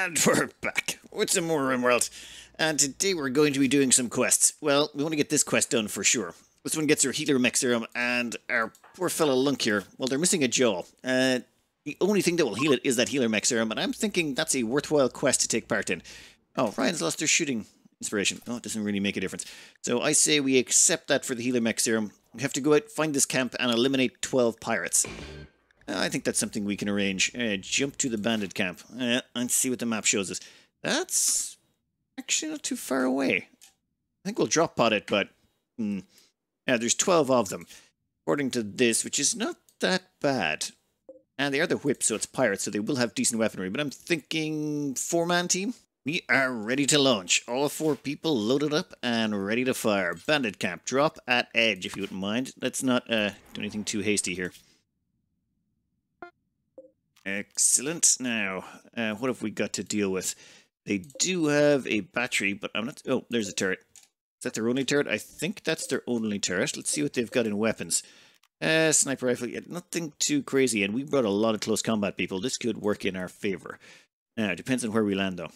And we're back with some more Rimworld. And today we're going to be doing some quests. Well, we want to get this quest done for sure. This one gets our healer mech serum, and our poor fellow Lunk here, well, they're missing a jaw. The only thing that will heal it is that healer mech serum, and I'm thinking that's a worthwhile quest to take part in. Oh, Ryan's lost their shooting inspiration. Oh, it doesn't really make a difference. So I say we accept that for the healer mech serum. We have to go out, find this camp, and eliminate 12 pirates. I think that's something we can arrange. Jump to the bandit camp and see what the map shows us. That's actually not too far away. I think we'll drop pod it, but yeah, there's 12 of them, according to this, which is not that bad. And they are the whip, so it's pirates, so they will have decent weaponry. But I'm thinking 4-man team. We are ready to launch. All 4 people loaded up and ready to fire. Bandit camp, drop at edge, if you wouldn't mind. Let's not do anything too hasty here. Excellent. Now, what have we got to deal with? They do have a battery, but I'm not... Oh, there's a turret. Is that their only turret? I think that's their only turret. Let's see what they've got in weapons. Sniper rifle, yeah, nothing too crazy, and we brought a lot of close combat people. This could work in our favor. Now, it depends on where we land, though.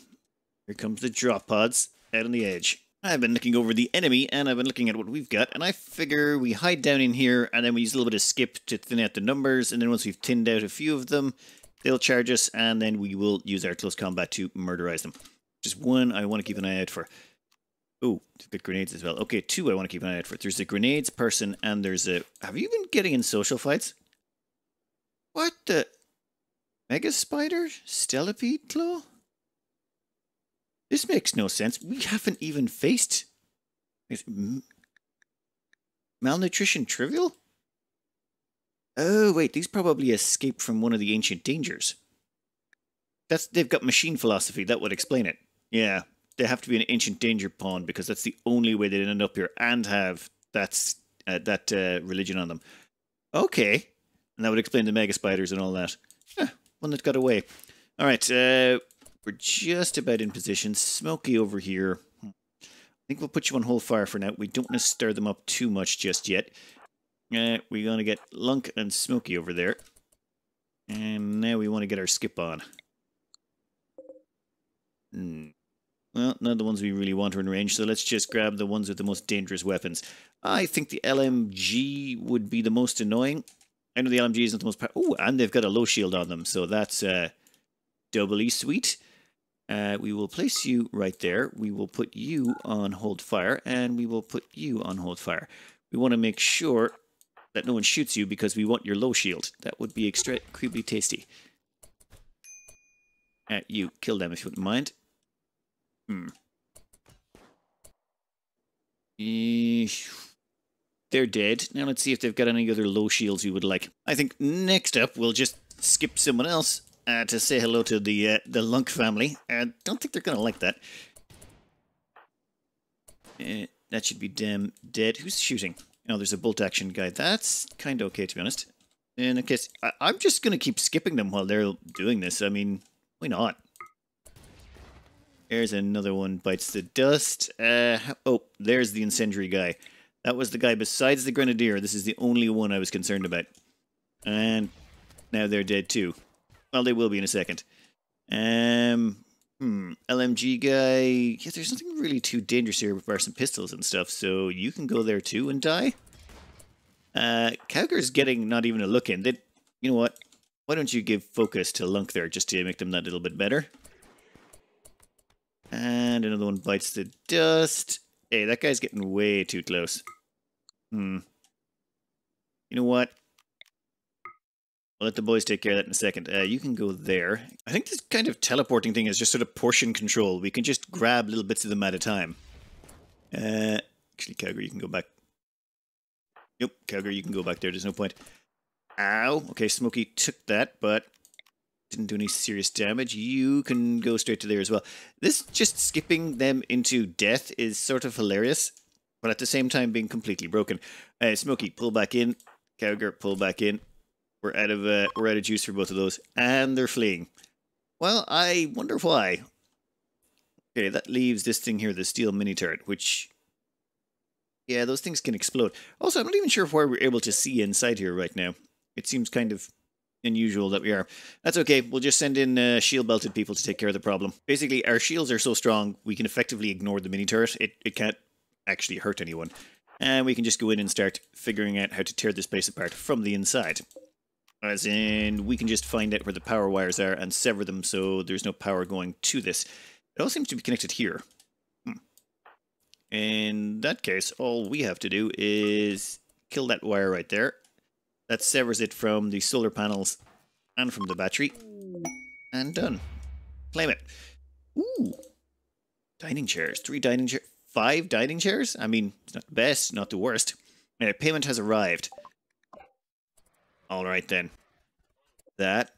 Here comes the drop pods out on the edge. I've been looking over the enemy, and I've been looking at what we've got, and I figure we hide down in here, and then we use a little bit of skip to thin out the numbers, and then once we've thinned out a few of them, they'll charge us, and then we will use our close combat to murderize them. Just one I want to keep an eye out for. Oh, they've got grenades as well. Okay, 2 I want to keep an eye out for. There's a grenades person, and there's a... Have you been getting in social fights? What the... Mega Spider? Stellipede Claw? This makes no sense. We haven't even faced... Malnutrition Trivial? Oh, wait, these probably escaped from one of the ancient dangers. They've got machine philosophy, that would explain it. Yeah, they have to be an ancient danger pawn because that's the only way they'd end up here and have that religion on them. Okay, and that would explain the mega spiders and all that. One that got away. All right, we're just about in position. Smokey over here. I think we'll put you on hold fire for now. We don't want to stir them up too much just yet. We're going to get Lunk and Smokey over there. And now we want to get our skip on. Well, not the ones we really want are in range, so let's just grab the ones with the most dangerous weapons. I think the LMG would be the most annoying. I know the LMG isn't the most powerful. Oh, and they've got a low shield on them, so that's doubly sweet. We will place you right there. We will put you on hold fire, and we will put you on hold fire. We want to make sure that no one shoots you because we want your low shield. That would be incredibly tasty. You kill them if you wouldn't mind. They're dead. Now let's see if they've got any other low shields you would like. I think next up we'll just skip someone else to say hello to the Lunk family. I don't think they're going to like that. That should be them dead. Who's shooting? Oh, there's a bolt action guy. That's kind of okay, to be honest. In a case, I'm just going to keep skipping them while they're doing this. I mean, why not? There's another one, bites the dust. Oh, there's the incendiary guy. That was the guy besides the grenadier. This is the only one I was concerned about. And now they're dead too. Well, they will be in a second. LMG guy. Yeah, there's nothing really too dangerous here with some pistols and stuff, so you can go there too and die. Cowger's getting not even a look in. You know what? Why don't you give focus to Lunk there just to make them that little bit better? And another one bites the dust. Hey, that guy's getting way too close. You know what? I'll let the boys take care of that in a second. You can go there. I think this kind of teleporting thing is just sort of portion control. We can just grab little bits of them at a time. Actually, Cowger, you can go back. Nope, Cowger, you can go back there. There's no point. Ow. Okay, Smokey took that, but didn't do any serious damage. You can go straight to there as well. This just skipping them into death is sort of hilarious, but at the same time being completely broken. Smokey, pull back in. Cowger, pull back in. We're out of juice for both of those, and they're fleeing. Well, I wonder why. Okay, that leaves this thing here, the steel mini turret, which... Yeah, those things can explode. Also, I'm not even sure why we're able to see inside here right now. It seems kind of unusual that we are. That's okay. We'll just send in shield-belted people to take care of the problem. Basically, our shields are so strong, we can effectively ignore the mini-turret. It can't actually hurt anyone. And we can just go in and start figuring out how to tear this place apart from the inside. As in, we can just find out where the power wires are and sever them so there's no power going to this. It all seems to be connected here. In that case, all we have to do is kill that wire right there. That severs it from the solar panels and from the battery. And done. Claim it. Ooh. Dining chairs. 3 dining chairs. 5 dining chairs? I mean, it's not the best, not the worst. Payment has arrived. Alright then. That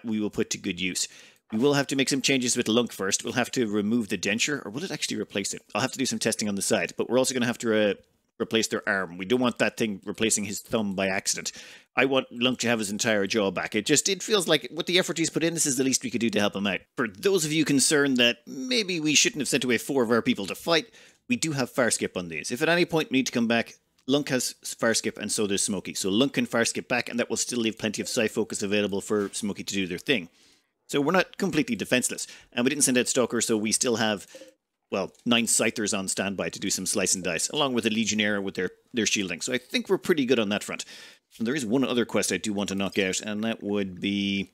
we will put to good use. We will have to make some changes with Lunk first. We'll have to remove the denture, or will it actually replace it? I'll have to do some testing on the side, but we're also going to have to replace their arm. We don't want that thing replacing his thumb by accident. I want Lunk to have his entire jaw back. It feels like with the effort he's put in, this is the least we could do to help him out. For those of you concerned that maybe we shouldn't have sent away 4 of our people to fight, we do have fire skip on these. If at any point we need to come back, Lunk has fire skip and so does Smokey. So Lunk can fire skip back and that will still leave plenty of psi focus available for Smokey to do their thing. So we're not completely defenseless. And we didn't send out Stalker, so we still have, well, 9 Scythers on standby to do some slice and dice, along with a Legionnaire with their shielding. So I think we're pretty good on that front. And there is one other quest I do want to knock out, and that would be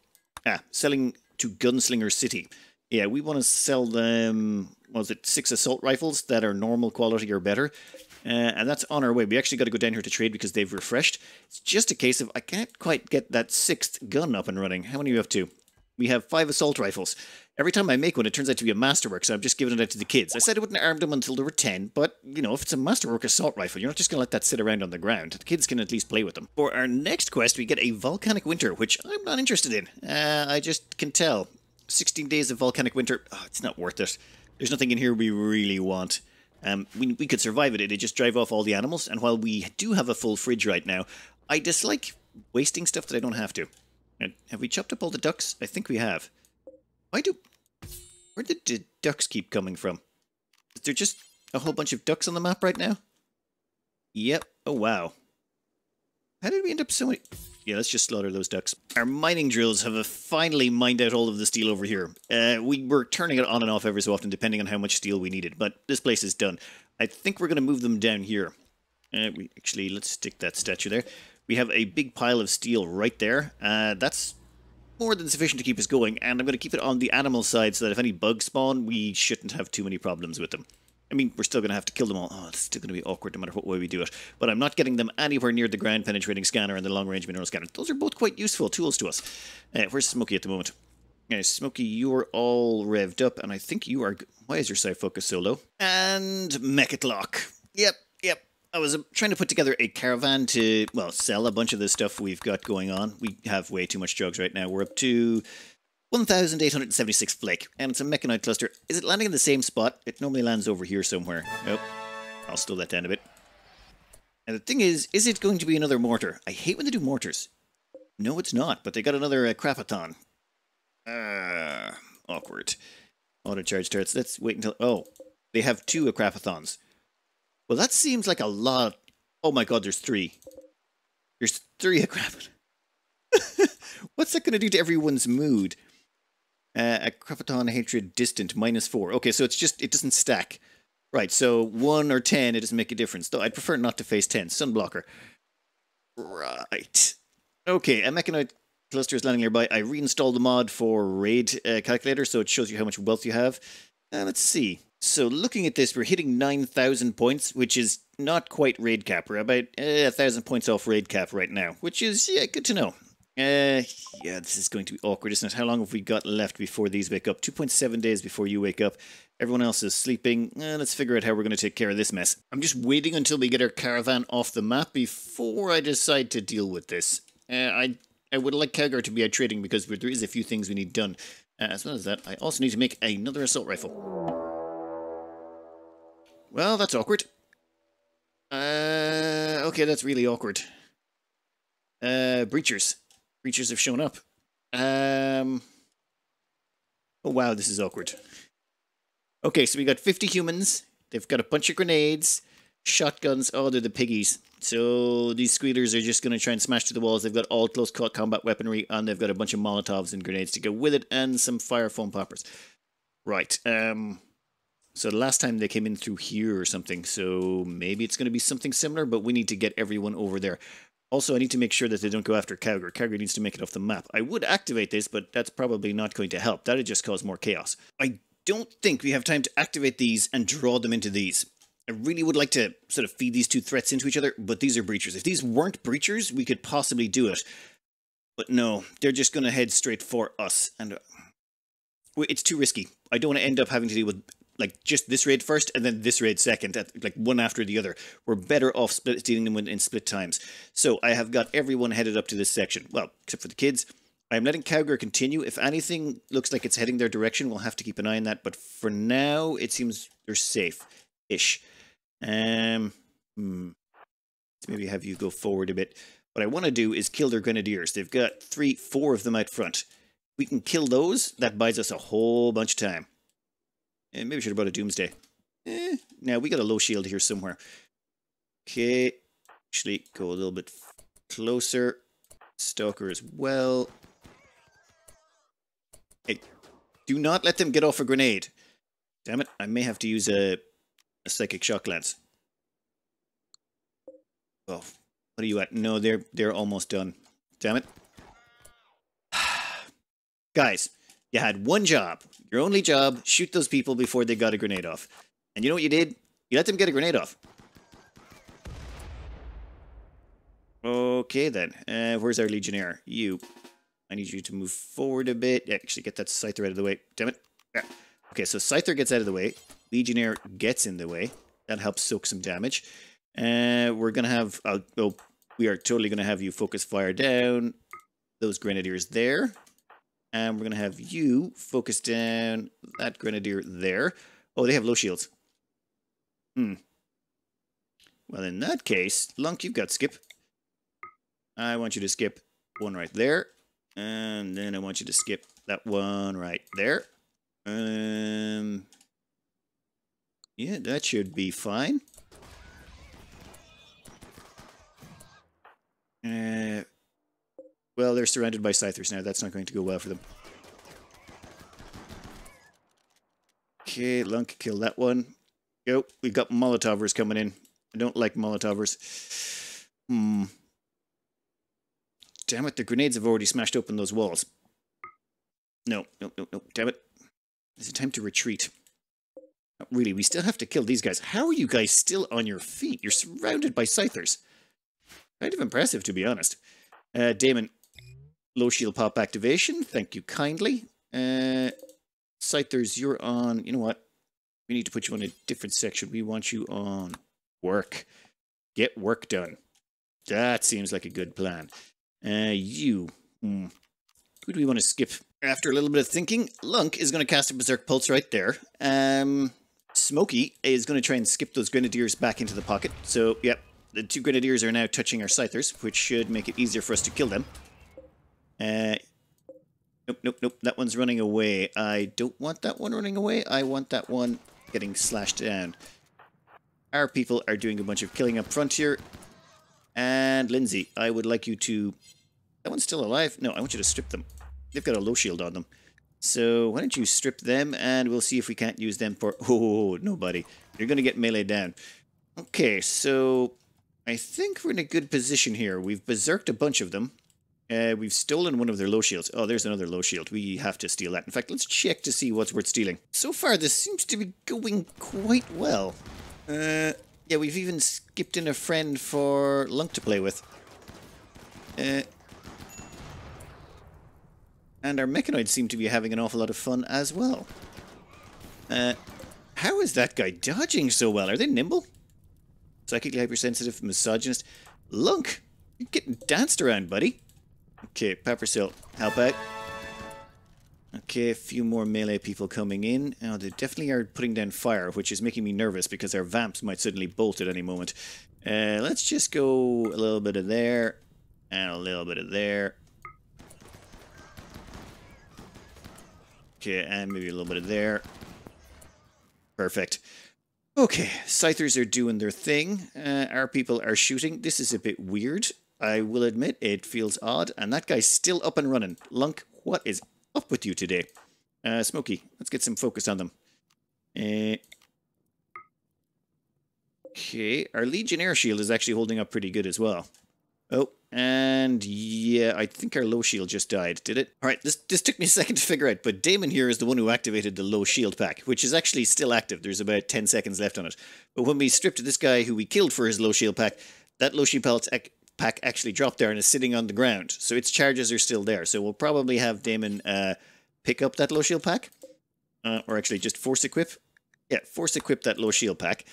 selling to Gunslinger City. Yeah, we want to sell them, what was it, 6 assault rifles that are normal quality or better. And that's on our way. We actually got to go down here to trade because they've refreshed. It's just a case of I can't quite get that 6th gun up and running. How many are you up to? We have 5 assault rifles. Every time I make one, it turns out to be a masterwork, so I'm just giving it out to the kids. I said I wouldn't arm them until there were 10, but, you know, if it's a masterwork assault rifle, you're not just going to let that sit around on the ground. The kids can at least play with them. For our next quest, we get a Volcanic Winter, which I'm not interested in. I just can tell. 16 days of Volcanic Winter, it's not worth it. There's nothing in here we really want. We could survive it. It'd just drive off all the animals, and while we do have a full fridge right now, I dislike wasting stuff that I don't have to. Have we chopped up all the ducks? I think we have. Where did the ducks keep coming from? Is there just a whole bunch of ducks on the map right now? Yep. Oh, wow. How did we end up so many... Yeah, let's just slaughter those ducks. Our mining drills have finally mined out all of the steel over here. We were turning it on and off every so often, depending on how much steel we needed. But this place is done. I think we're going to move them down here. Let's stick that statue there. We have a big pile of steel right there. That's more than sufficient to keep us going, and I'm going to keep it on the animal side so that if any bugs spawn, we shouldn't have too many problems with them. I mean, we're still going to have to kill them all. Oh, it's still going to be awkward no matter what way we do it. But I'm not getting them anywhere near the ground penetrating scanner and the long-range mineral scanner. Those are both quite useful tools to us. Where's Smokey at the moment? Smokey, you're all revved up, and I think you are... Why is your side focus so low? And Mechatlock. Yep. I was trying to put together a caravan to, well, sell a bunch of the stuff we've got going on. We have way too much drugs right now. We're up to 1,876 flake, and it's a mechanoid cluster. Is it landing in the same spot? It normally lands over here somewhere. Nope. I'll slow that down a bit. And the thing is it going to be another mortar? I hate when they do mortars. No, it's not, but they got another Krapathon. Awkward. Auto charge turrets. Let's wait until... Oh, they have 2 Krapathons. Well, that seems like a lot. Oh my god, there's 3. There's 3 Krapathon. What's that going to do to everyone's mood? A Krapathon hatred distant, -4. Okay, so it's just, it doesn't stack. Right, so 1 or 10, it doesn't make a difference. Though I'd prefer not to face 10. Sunblocker. Right. Okay, a mechanoid cluster is landing nearby. I reinstalled the mod for raid calculator, so it shows you how much wealth you have. Let's see. So looking at this, we're hitting 9,000 points, which is not quite raid cap. We're about 1,000 points off raid cap right now, which is, yeah, good to know. Yeah, this is going to be awkward, isn't it? How long have we got left before these wake up? 2.7 days before you wake up. Everyone else is sleeping. Let's figure out how we're going to take care of this mess. I'm just waiting until we get our caravan off the map before I decide to deal with this. I would like Calgar to be out trading because there is a few things we need done. As well as that, I also need to make another assault rifle. Well, that's awkward. Okay, that's really awkward. Breachers. Breachers have shown up. Oh wow, this is awkward. Okay, so we got 50 humans. They've got a bunch of grenades, shotguns. Oh, they're the piggies. So these squealers are just going to try and smash through the walls. They've got all close combat weaponry, and they've got a bunch of Molotovs and grenades to go with it, and some fire foam poppers. Right. So the last time they came in through here or something, so maybe it's going to be something similar, but we need to get everyone over there. Also, I need to make sure that they don't go after Cowger. Cowger needs to make it off the map. I would activate this, but that's probably not going to help. That would just cause more chaos. I don't think we have time to activate these and draw them into these. I really would like to sort of feed these two threats into each other, but these are breachers. If these weren't breachers, we could possibly do it. But no, they're just going to head straight for us. And it's too risky. I don't want to end up having to deal with like just this raid first and then this raid second, like one after the other. We're better off dealing them in split times. So I have got everyone headed up to this section. Well, except for the kids. I'm letting Cowger continue. If anything looks like it's heading their direction, we'll have to keep an eye on that. But for now, it seems they're safe-ish. Let's maybe have you go forward a bit. What I want to do is kill their grenadiers. They've got 4 of them out front. We can kill those. That buys us a whole bunch of time. And maybe we should have brought a Doomsday. Now, we got a low shield here somewhere. Okay. Actually, go a little bit closer. Stalker as well. Hey, do not let them get off a grenade. Damn it, I may have to use a Psychic Shock Lance. Oh, what are you at? No, they're almost done. Damn it. Guys, you had one job. Your only job, shoot those people before they got a grenade off. And you know what you did? You let them get a grenade off. Okay then. Where's our Legionnaire? You. I need you to move forward a bit. Actually, get that Scyther out of the way. Damn it. Yeah. Okay, so Scyther gets out of the way. Legionnaire gets in the way. That helps soak some damage. We're going to have... we are totally going to have you focus fire down those Grenadiers there. And we're going to have you focus down that Grenadier there. Oh, they have low shields. Well, in that case, Lunk, you've got skip. I want you to skip one right there. And then I want you to skip that one right there. Yeah, that should be fine. Well, they're surrounded by Scythers now. That's not going to go well for them. Okay, Lunk, kill that one. Go. We've got Molotovers coming in. I don't like Molotovers. Damn it, the grenades have already smashed open those walls. No. Damn it. Is it time to retreat? Not really, we still have to kill these guys. How are you guys still on your feet? You're surrounded by Scythers. Kind of impressive, to be honest. Damon, low shield pop activation. Thank you kindly. Scythers, you're on... You know what? We need to put you on a different section. We want you on work. Get work done. That seems like a good plan. Who do we want to skip? After a little bit of thinking, Lunk is going to cast a Berserk Pulse right there. Smokey is going to try and skip those Grenadiers back into the pocket. So, yep, the 2 Grenadiers are now touching our Scythers, which should make it easier for us to kill them. Nope, that one's running away. I don't want that one running away. I want that one getting slashed down. Our people are doing a bunch of killing up front here. And Lindsay, I would like you to... That one's still alive? No, I want you to strip them. They've got a low shield on them. So why don't you strip them and we'll see if we can't use them for... Oh, no, buddy. You're going to get melee down. Okay, so I think we're in a good position here. We've berserked a bunch of them. We've stolen one of their low shields. Oh, there's another low shield. We have to steal that. In fact, let's check to see what's worth stealing. So far, this seems to be going quite well. Yeah, we've even skipped in a friend for Lunk to play with. And our mechanoids seem to be having an awful lot of fun as well. How is that guy dodging so well? Are they nimble? Psychically hypersensitive, misogynist. Lunk, you're getting danced around, buddy. Okay, Peppersill, help out. Okay, a few more melee people coming in. Oh, they definitely are putting down fire, which is making me nervous because our vamps might suddenly bolt at any moment. Let's just go a little bit of there and a little bit of there. Okay, and maybe a little bit of there. Perfect. Okay, Scythers are doing their thing. Our people are shooting. This is a bit weird. I will admit it feels odd. And that guy's still up and running. Lunk, what is up with you today? Smokey, let's get some focus on them. Okay, our Legionnaire shield is actually holding up pretty good as well. Oh, and yeah, I think our low shield just died, did it? Alright, this took me a second to figure out, but Damon here is the one who activated the low shield pack, which is actually still active. There's about 10 seconds left on it. But when we stripped this guy who we killed for his low shield pack, that low shield pack actually dropped there and is sitting on the ground. So its charges are still there. So we'll probably have Damon pick up that low shield pack. Or actually just force equip. Yeah, force equip that low shield pack.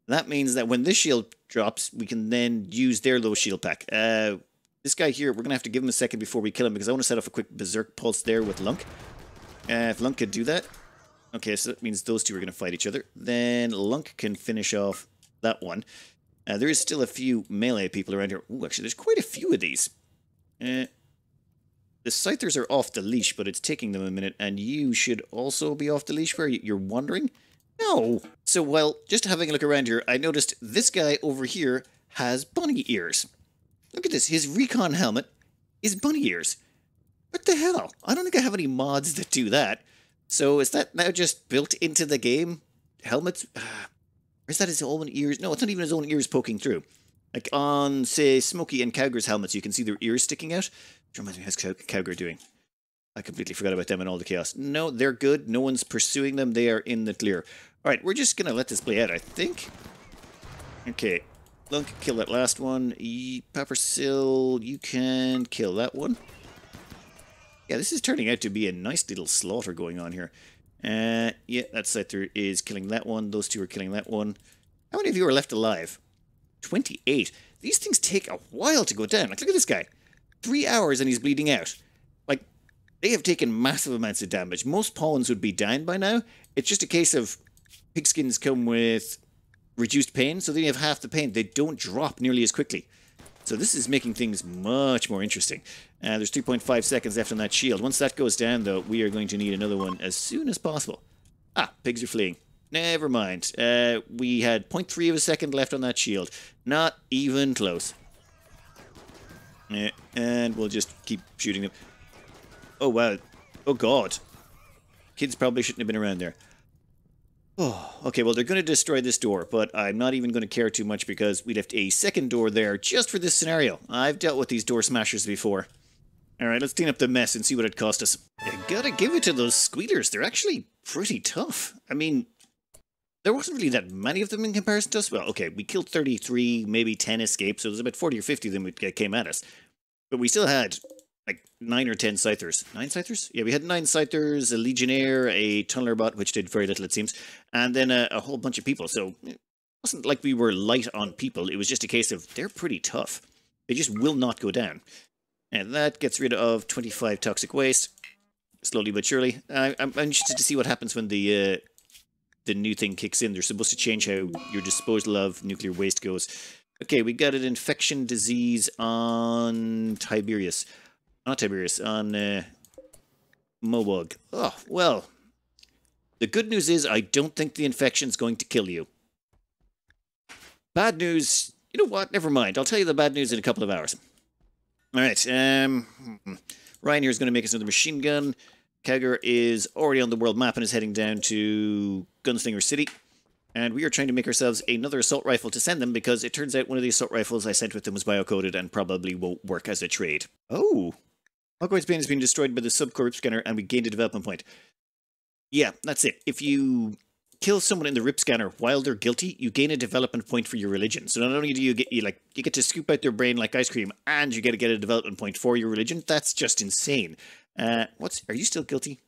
That means that when this shield drops, we can then use their low shield pack. This guy here, we're going to have to give him a second before we kill him because I want to set off a quick Berserk Pulse there with Lunk. If Lunk could do that. Okay, so that means those two are going to fight each other. Then Lunk can finish off that one. There is still a few melee people around here. Ooh, actually, there's quite a few of these. The Scythers are off the leash, but it's taking them a minute. And you should also be off the leash where you're wandering. No. So, well, just having a look around here, I noticed this guy over here has bunny ears. Look at this. His recon helmet is bunny ears. What the hell? I don't think I have any mods that do that. So, is that now just built into the game? Helmets? Or is that his own ears? No, it's not even his own ears poking through. Like on, say, Smokey and Cowger's helmets, you can see their ears sticking out. Which reminds me, how's Cowger doing? I completely forgot about them in all the chaos. No, they're good. No one's pursuing them. They are in the clear. Alright, we're just going to let this play out, I think. Okay. Lunk, kill that last one. Peppersill, you can kill that one. Yeah, this is turning out to be a nice little slaughter going on here. Yeah, that Scyther is killing that one. Those two are killing that one. How many of you are left alive? 28. These things take a while to go down. Like, look at this guy. 3 hours and he's bleeding out. Like, they have taken massive amounts of damage. Most pawns would be down by now. It's just a case of Pigskins come with reduced pain, so they have half the pain. They don't drop nearly as quickly. So this is making things much more interesting. There's 3.5 seconds left on that shield. Once that goes down, though, we are going to need another one as soon as possible. Ah, pigs are fleeing. Never mind. We had 0.3 of a second left on that shield. Not even close. And we'll just keep shooting them. Oh, wow. Oh, God. Kids probably shouldn't have been around there. Oh, okay, well, they're going to destroy this door, but I'm not even going to care too much because we left a second door there just for this scenario. I've dealt with these door smashers before. Alright, let's clean up the mess and see what it cost us. You gotta give it to those squealers. They're actually pretty tough. I mean, there wasn't really that many of them in comparison to us. Well, okay, we killed 33, maybe 10 escaped, so there's about 40 or 50 of them that came at us. But we still had like 9 or 10 Scythers. 9 Scythers? Yeah, we had 9 Scythers, a Legionnaire, a Tunneler bot, which did very little, it seems, and then a whole bunch of people. So it wasn't like we were light on people. It was just a case of they're pretty tough. They just will not go down. And that gets rid of 25 toxic waste, slowly but surely. I'm interested to see what happens when the new thing kicks in. They're supposed to change how your disposal of nuclear waste goes. Okay, we got an infection disease on Tiberius. Not Tiberius, on Mowug. Oh, well. The good news is I don't think the infection's going to kill you. Bad news, you know what? Never mind. I'll tell you the bad news in a couple of hours. Alright, Ryan here is going to make us another machine gun. Kagger is already on the world map and is heading down to Gunslinger City. And we are trying to make ourselves another assault rifle to send them because it turns out one of the assault rifles I sent with them was biocoded and probably won't work as a trade. Oh! Hogwarts Bane has been destroyed by the sub-core rip scanner and we gained a development point. Yeah, that's it. If you kill someone in the rip scanner while they're guilty, you gain a development point for your religion. So not only do you get to scoop out their brain like ice cream, and you get to get a development point for your religion. That's just insane. Are you still guilty?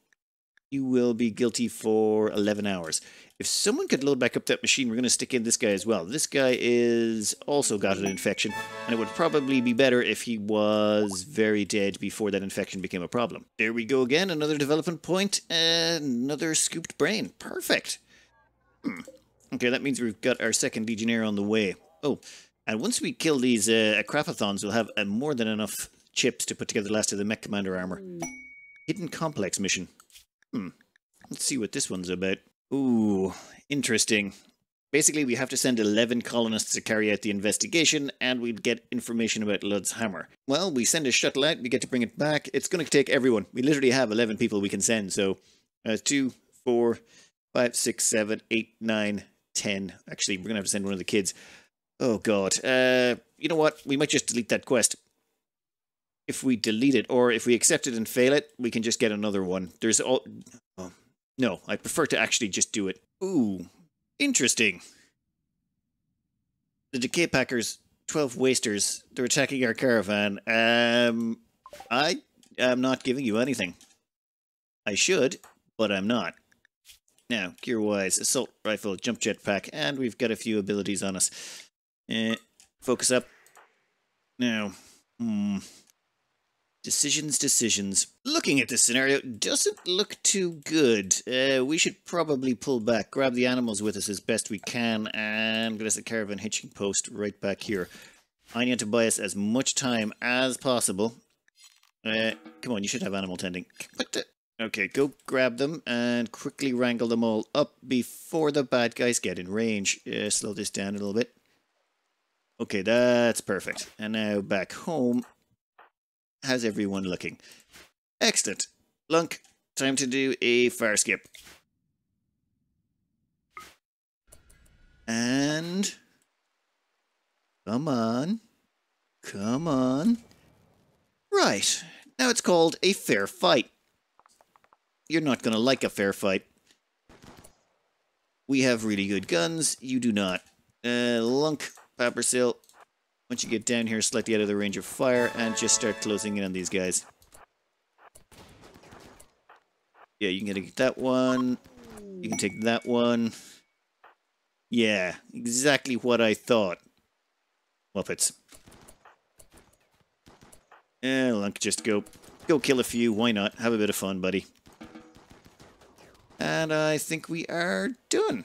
You will be guilty for 11 hours. If someone could load back up that machine, we're going to stick in this guy as well. This guy is also got an infection, and it would probably be better if he was very dead before that infection became a problem. There we go again, another development point, another scooped brain. Perfect. Okay, that means we've got our second Legionnaire on the way. Oh, and once we kill these Krafathons, we'll have more than enough chips to put together the last of the Mech Commander armor. Hidden Complex mission. Let's see what this one's about. Ooh, interesting. Basically, we have to send 11 colonists to carry out the investigation, and we'd get information about Lud's hammer. Well, we send a shuttle out, we get to bring it back. It's going to take everyone. We literally have 11 people we can send, so 2, 4, 5, 6, 7, 8, 9, 10. Actually, we're going to have to send one of the kids. Oh, God. You know what? We might just delete that quest. If we delete it, or if we accept it and fail it, we can just get another one. There's all... Oh, no, I prefer to actually just do it. Ooh. Interesting. The Decay Packers, 12 wasters, they're attacking our caravan. I am not giving you anything. I should, but I'm not. Now, gear-wise, assault rifle, jump jetpack, and we've got a few abilities on us. Focus up. Now, Decisions. Looking at this scenario, doesn't look too good. We should probably pull back, grab the animals with us as best we can, and there's a caravan hitching post right back here. I need to buy us as much time as possible. Come on, you should have animal tending. Okay, go grab them and quickly wrangle them all up before the bad guys get in range. Slow this down a little bit. Okay, that's perfect. And now back home. How's everyone looking? Excellent. Lunk, time to do a fire skip. And... Come on. Come on. Right. Now it's called a fair fight. You're not going to like a fair fight. We have really good guns. You do not. Lunk, Papersill. Once you get down here slightly out of the range of fire and just start closing in on these guys. Yeah, you can get that one. You can take that one. Yeah, exactly what I thought. Muppets. Lunk, just go kill a few. Why not? Have a bit of fun, buddy. And I think we are done.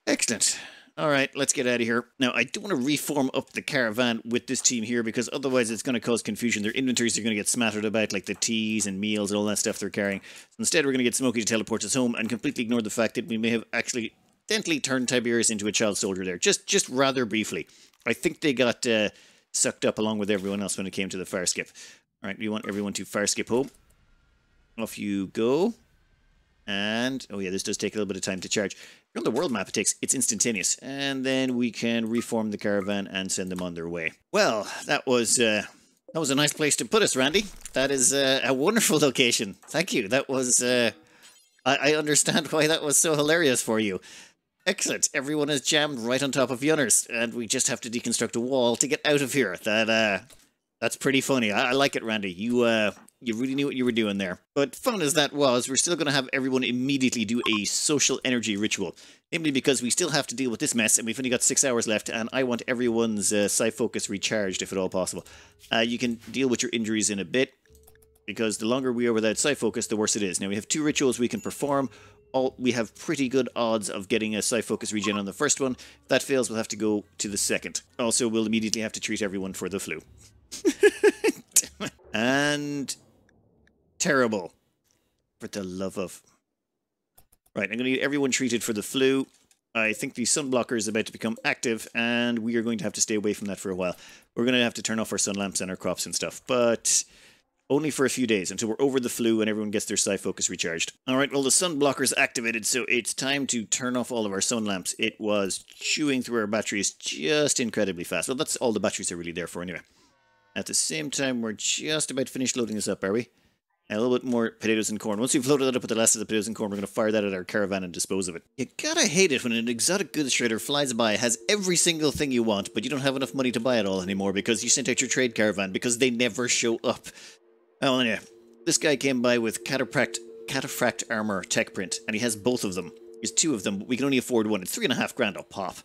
Excellent. Alright, let's get out of here. Now, I don't want to reform up the caravan with this team here because otherwise it's going to cause confusion. Their inventories are going to get smattered about, like the teas and meals and all that stuff they're carrying. So instead, we're going to get Smokey to teleport us home and completely ignore the fact that we may have accidentally turned Tiberius into a child soldier there. Just rather briefly. I think they got sucked up along with everyone else when it came to the fire skip. Alright, we want everyone to fire skip home. Off you go. And, oh yeah, this does take a little bit of time to charge. On the world map, it's instantaneous. And then we can reform the caravan and send them on their way. Well, that was a nice place to put us, Randy. That is a wonderful location. Thank you. That was, I understand why that was so hilarious for you. Excellent. Everyone is jammed right on top of Yunners. And we just have to deconstruct a wall to get out of here. That's pretty funny. I like it, Randy. You really knew what you were doing there. But fun as that was, we're still going to have everyone immediately do a social energy ritual. Namely because we still have to deal with this mess, and we've only got 6 hours left, and I want everyone's psi focus recharged, if at all possible. You can deal with your injuries in a bit, because the longer we are without psi focus, the worse it is. Now, we have 2 rituals we can perform. We have pretty good odds of getting a psi focus regen on the first one. If that fails, we'll have to go to the second. Also, we'll immediately have to treat everyone for the flu. And... terrible. For the love of... Right, I'm going to get everyone treated for the flu. I think the sun blocker is about to become active, and we are going to have to stay away from that for a while. We're going to have to turn off our sun lamps and our crops and stuff, but only for a few days, until we're over the flu and everyone gets their psi focus recharged. Alright, well the sun blocker's activated, so it's time to turn off all of our sun lamps. It was chewing through our batteries just incredibly fast. Well, that's all the batteries are really there for anyway. At the same time, we're just about finished loading this up, are we? And a little bit more potatoes and corn. Once we've loaded that up with the last of the potatoes and corn, we're going to fire that at our caravan and dispose of it. You gotta hate it when an exotic goods trader flies by, has every single thing you want, but you don't have enough money to buy it all anymore because you sent out your trade caravan because they never show up. Oh, anyway, this guy came by with cataphract armor tech print, and he has both of them. There's 2 of them, but we can only afford one. It's 3.5 grand a pop.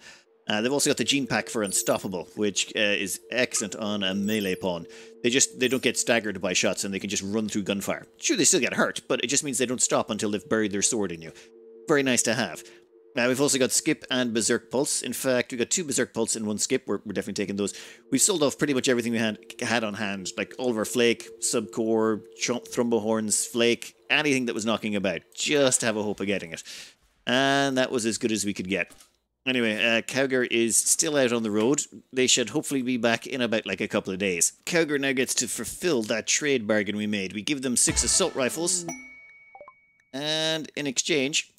They've also got the gene pack for Unstoppable, which is excellent on a melee pawn. They don't get staggered by shots and they can just run through gunfire. Sure, they still get hurt, but it just means they don't stop until they've buried their sword in you. Very nice to have. We've also got Skip and Berserk Pulse. In fact, we've got 2 Berserk Pulse and 1 Skip. We're definitely taking those. We've sold off pretty much everything we had on hand, like all of our Flake, Subcore, Thrombohorns, Flake, anything that was knocking about, just to have a hope of getting it. And that was as good as we could get. Anyway, Cowger is still out on the road. They should hopefully be back in about like a couple of days. Cowger now gets to fulfill that trade bargain we made. We give them 6 assault rifles. And in exchange,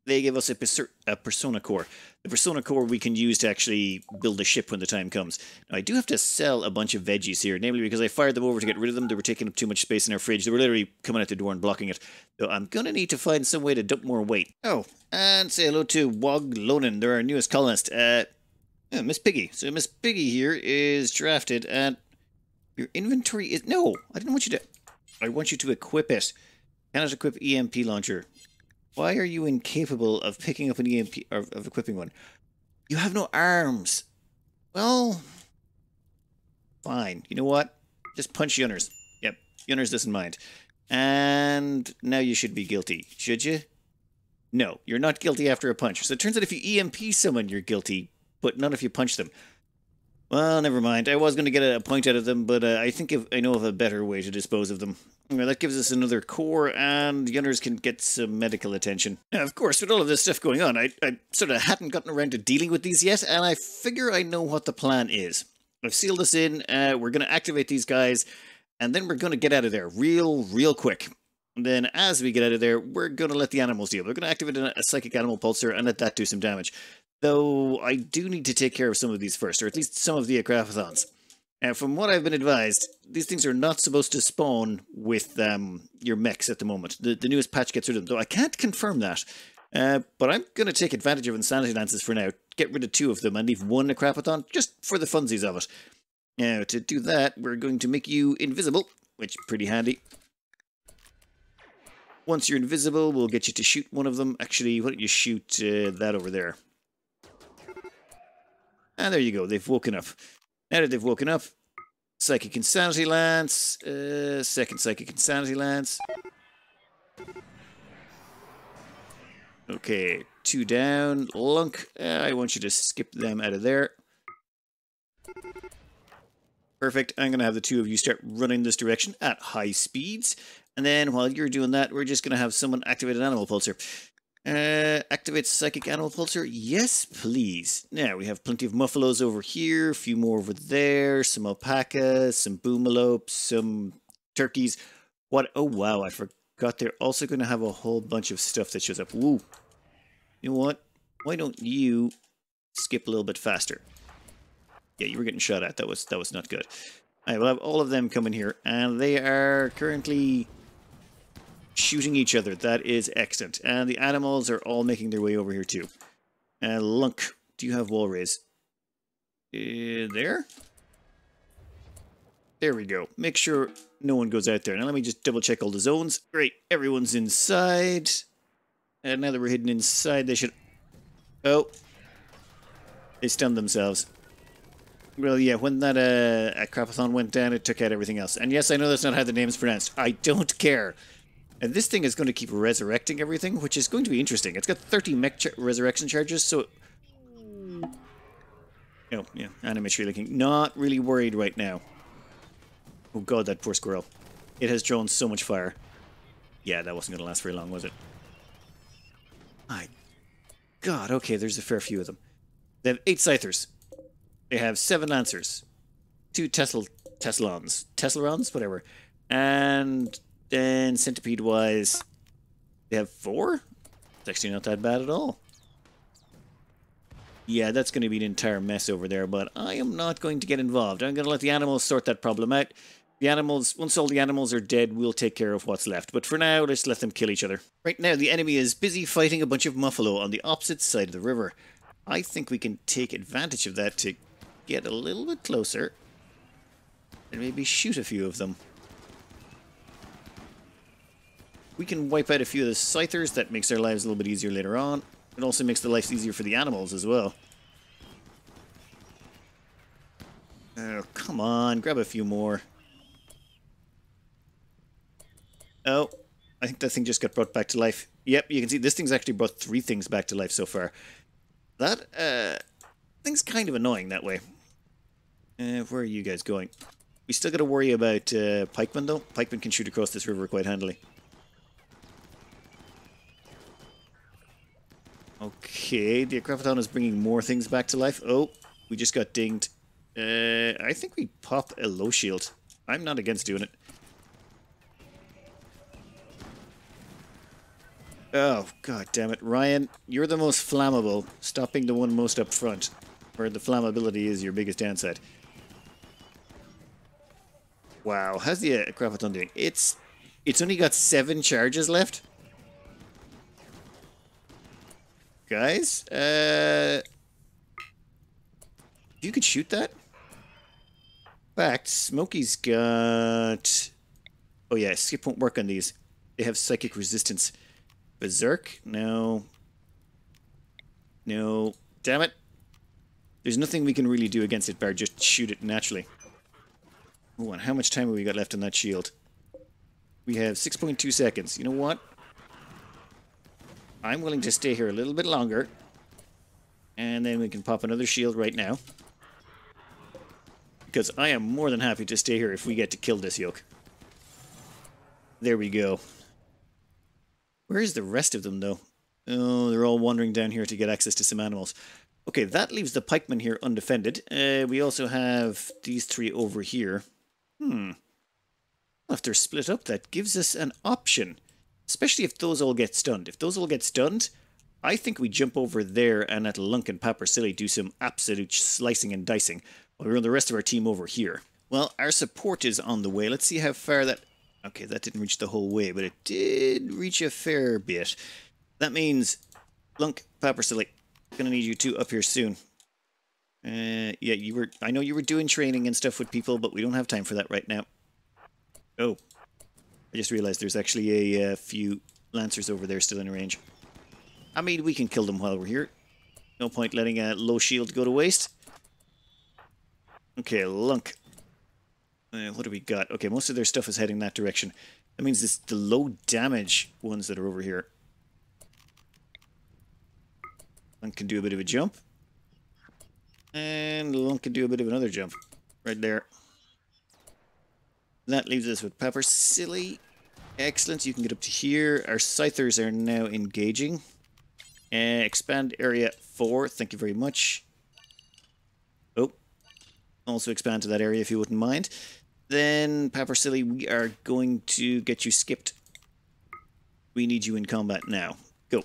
they give us a Persona Core. The Persona Core we can use to actually build a ship when the time comes. Now, I do have to sell a bunch of veggies here, namely because I fired them over to get rid of them. They were taking up too much space in our fridge. They were literally coming out the door and blocking it. So I'm going to need to find some way to dump more weight. Oh, and say hello to Wog Lonan. They're our newest colonist. Miss Piggy. So Miss Piggy here is drafted, and your inventory is... No, I didn't want you to... I want you to equip it. Cannot equip EMP launcher. Why are you incapable of picking up an EMP, or of equipping one? You have no arms. Well, fine. You know what? Just punch Yunners. Yep, Yunners doesn't mind. And now you should be guilty. Should you? No, you're not guilty after a punch. So it turns out if you EMP someone, you're guilty, but not if you punch them. Well, never mind. I was going to get a point out of them, but I think I know of a better way to dispose of them. Well, that gives us another core, and Yunners can get some medical attention. Now, of course, with all of this stuff going on, I sort of hadn't gotten around to dealing with these yet, and I figure I know what the plan is. I've sealed this in, we're going to activate these guys, and then we're going to get out of there real quick. And then as we get out of there, we're going to let the animals deal. We're going to activate a psychic animal pulsar and let that do some damage. Though I do need to take care of some of these first, or at least some of the Akrafathons. From what I've been advised, these things are not supposed to spawn with your mechs at the moment. The newest patch gets rid of them, though I can't confirm that. But I'm going to take advantage of Insanity Lances for now. Get rid of 2 of them and leave 1 Akrafathon, just for the funsies of it. Now, to do that, we're going to make you invisible, which is pretty handy. Once you're invisible, we'll get you to shoot one of them. Actually, why don't you shoot that over there? And there you go, they've woken up. Now that they've woken up, Psychic Insanity Lance, second Psychic Insanity Lance. Okay, 2 down. Lunk, I want you to skip them out of there. Perfect, I'm going to have the 2 of you start running this direction at high speeds. And then while you're doing that, we're just going to have someone activate an animal pulsar. Activate Psychic Animal Pulsar? Yes, please. Now, we have plenty of Muffalos over here, a few more over there, some alpacas, some boomalopes, some turkeys. What? Oh, wow, I forgot they're also going to have a whole bunch of stuff that shows up. Woo. You know what? Why don't you skip a little bit faster? Yeah, you were getting shot at. That was not good. I will have all of them coming here, and they are currently shooting each other. That is excellent. And the animals are all making their way over here too. Lunk, do you have wall raise? There? There we go. Make sure no one goes out there. Now let me just double check all the zones. Great, everyone's inside. And now that we're hidden inside, they should... Oh. They stunned themselves. Well, yeah, when that Akrafathon went down, it took out everything else. And yes, I know that's not how the name's pronounced. I don't care. And this thing is going to keep resurrecting everything, which is going to be interesting. It's got 30 mech resurrection charges, so... Oh, yeah, animatry looking. Not really worried right now. Oh god, that poor squirrel. It has drawn so much fire. Yeah, that wasn't going to last very long, was it? My god, okay, there's a fair few of them. They have 8 Scythers. They have 7 Lancers. 2 Teslarons, whatever. And... then centipede-wise, they have 4? It's actually not that bad at all. Yeah, that's going to be an entire mess over there, but I am not going to get involved. I'm going to let the animals sort that problem out. The animals, once all the animals are dead, we'll take care of what's left. But for now, let's let them kill each other. Right now, the enemy is busy fighting a bunch of Muffalo on the opposite side of the river. I think we can take advantage of that to get a little bit closer and maybe shoot a few of them. We can wipe out a few of the Scythers. That makes their lives a little bit easier later on. It also makes the life easier for the animals as well. Oh, come on. Grab a few more. Oh, I think that thing just got brought back to life. Yep, you can see this thing's actually brought 3 things back to life so far. That thing's kind of annoying that way. Where are you guys going? We still got to worry about pikemen, though. Pikemen can shoot across this river quite handily. Okay, the Akrapaton is bringing more things back to life. Oh, we just got dinged. I think we pop a low shield. I'm not against doing it. Oh, god damn it. Ryan, you're the most flammable. Stop being the one most up front, where the flammability is your biggest downside. Wow, how's the Akrapaton doing? It's only got 7 charges left. Guys, you could shoot that? In fact, Smokey's got... Oh yeah, skip won't work on these. They have psychic resistance. Berserk? No. No. Damn it. There's nothing we can really do against it, bar just shoot it naturally. Oh, and how much time have we got left on that shield? We have 6.2 seconds. You know what? I'm willing to stay here a little bit longer. And then we can pop another shield right now. Because I am more than happy to stay here if we get to kill this yoke. There we go. Where is the rest of them, though? Oh, they're all wandering down here to get access to some animals. Okay, that leaves the pikemen here undefended. We also have these 3 over here. Well, if they're split up, that gives us an option. Especially if those all get stunned. If those all get stunned, I think we jump over there and let Lunk and Papersili do some absolute slicing and dicing while we run the rest of our team over here. Well, our support is on the way. Let's see how far that... Okay, that didn't reach the whole way, but it did reach a fair bit. That means, Lunk, Papersili, gonna need you 2 up here soon. Yeah, you were... I know you were doing training and stuff with people, but we don't have time for that right now. Oh. I just realized there's actually a few Lancers over there still in range. I mean, we can kill them while we're here. No point letting a low shield go to waste. Okay, Lunk. What do we got? Okay, most of their stuff is heading that direction. That means it's the low damage ones that are over here. Lunk can do a bit of a jump. And Lunk can do a bit of another jump. Right there. That leaves us with Papersili. Excellent, you can get up to here. Our Scythers are now engaging. Expand area 4, thank you very much. Oh, also expand to that area if you wouldn't mind. Then, Papersili, we are going to get you skipped. We need you in combat now. Go.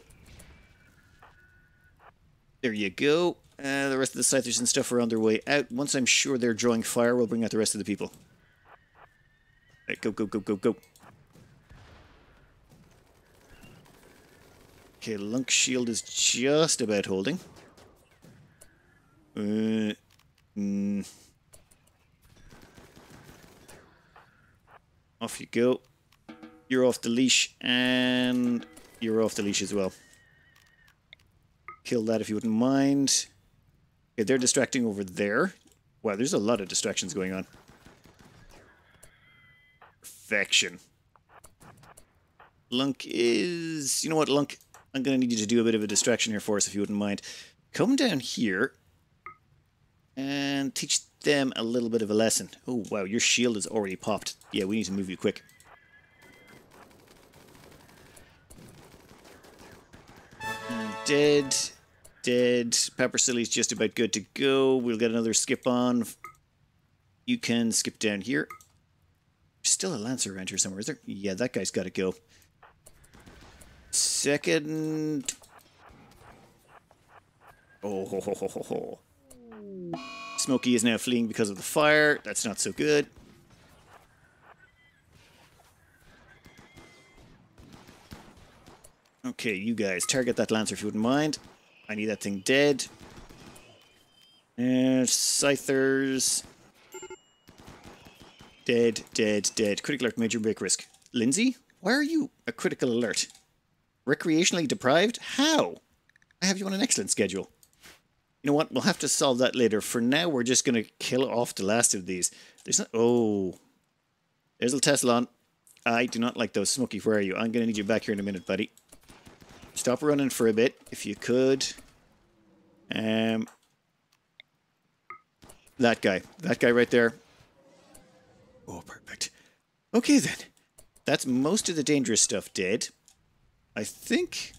There you go. The rest of the Scythers and stuff are on their way out. Once I'm sure they're drawing fire, we'll bring out the rest of the people. Right, go, go, go, go, go. Okay, Lunk's shield is just about holding. Off you go. You're off the leash, and you're off the leash as well. Kill that if you wouldn't mind. Okay, they're distracting over there. Wow, there's a lot of distractions going on. Perfection. Lunk is... You know what, Lunk? I'm going to need you to do a bit of a distraction here for us, if you wouldn't mind. Come down here and teach them a little bit of a lesson. Oh, wow, your shield is already popped. Yeah, we need to move you quick. Dead. Dead. Papersili's just about good to go. We'll get another skip on. You can skip down here. There's still a Lancer around here somewhere, is there? Yeah, that guy's got to go. Second. Oh, ho, ho, ho, ho, ho. Smokey is now fleeing because of the fire. That's not so good. Okay, you guys, target that Lancer if you wouldn't mind. I need that thing dead. Scythers. Dead, dead, dead. Critical alert, major break risk. Lindsay, why are you a critical alert? Recreationally deprived? How? I have you on an excellent schedule. You know what? We'll have to solve that later. For now, we're just going to kill off the last of these. There's not... Oh. There's a Tesla. I do not like those. Smokey, where are you? I'm going to need you back here in a minute, buddy. Stop running for a bit, if you could. That guy. That guy right there. Oh, perfect. Okay, then. That's most of the dangerous stuff dead. I think...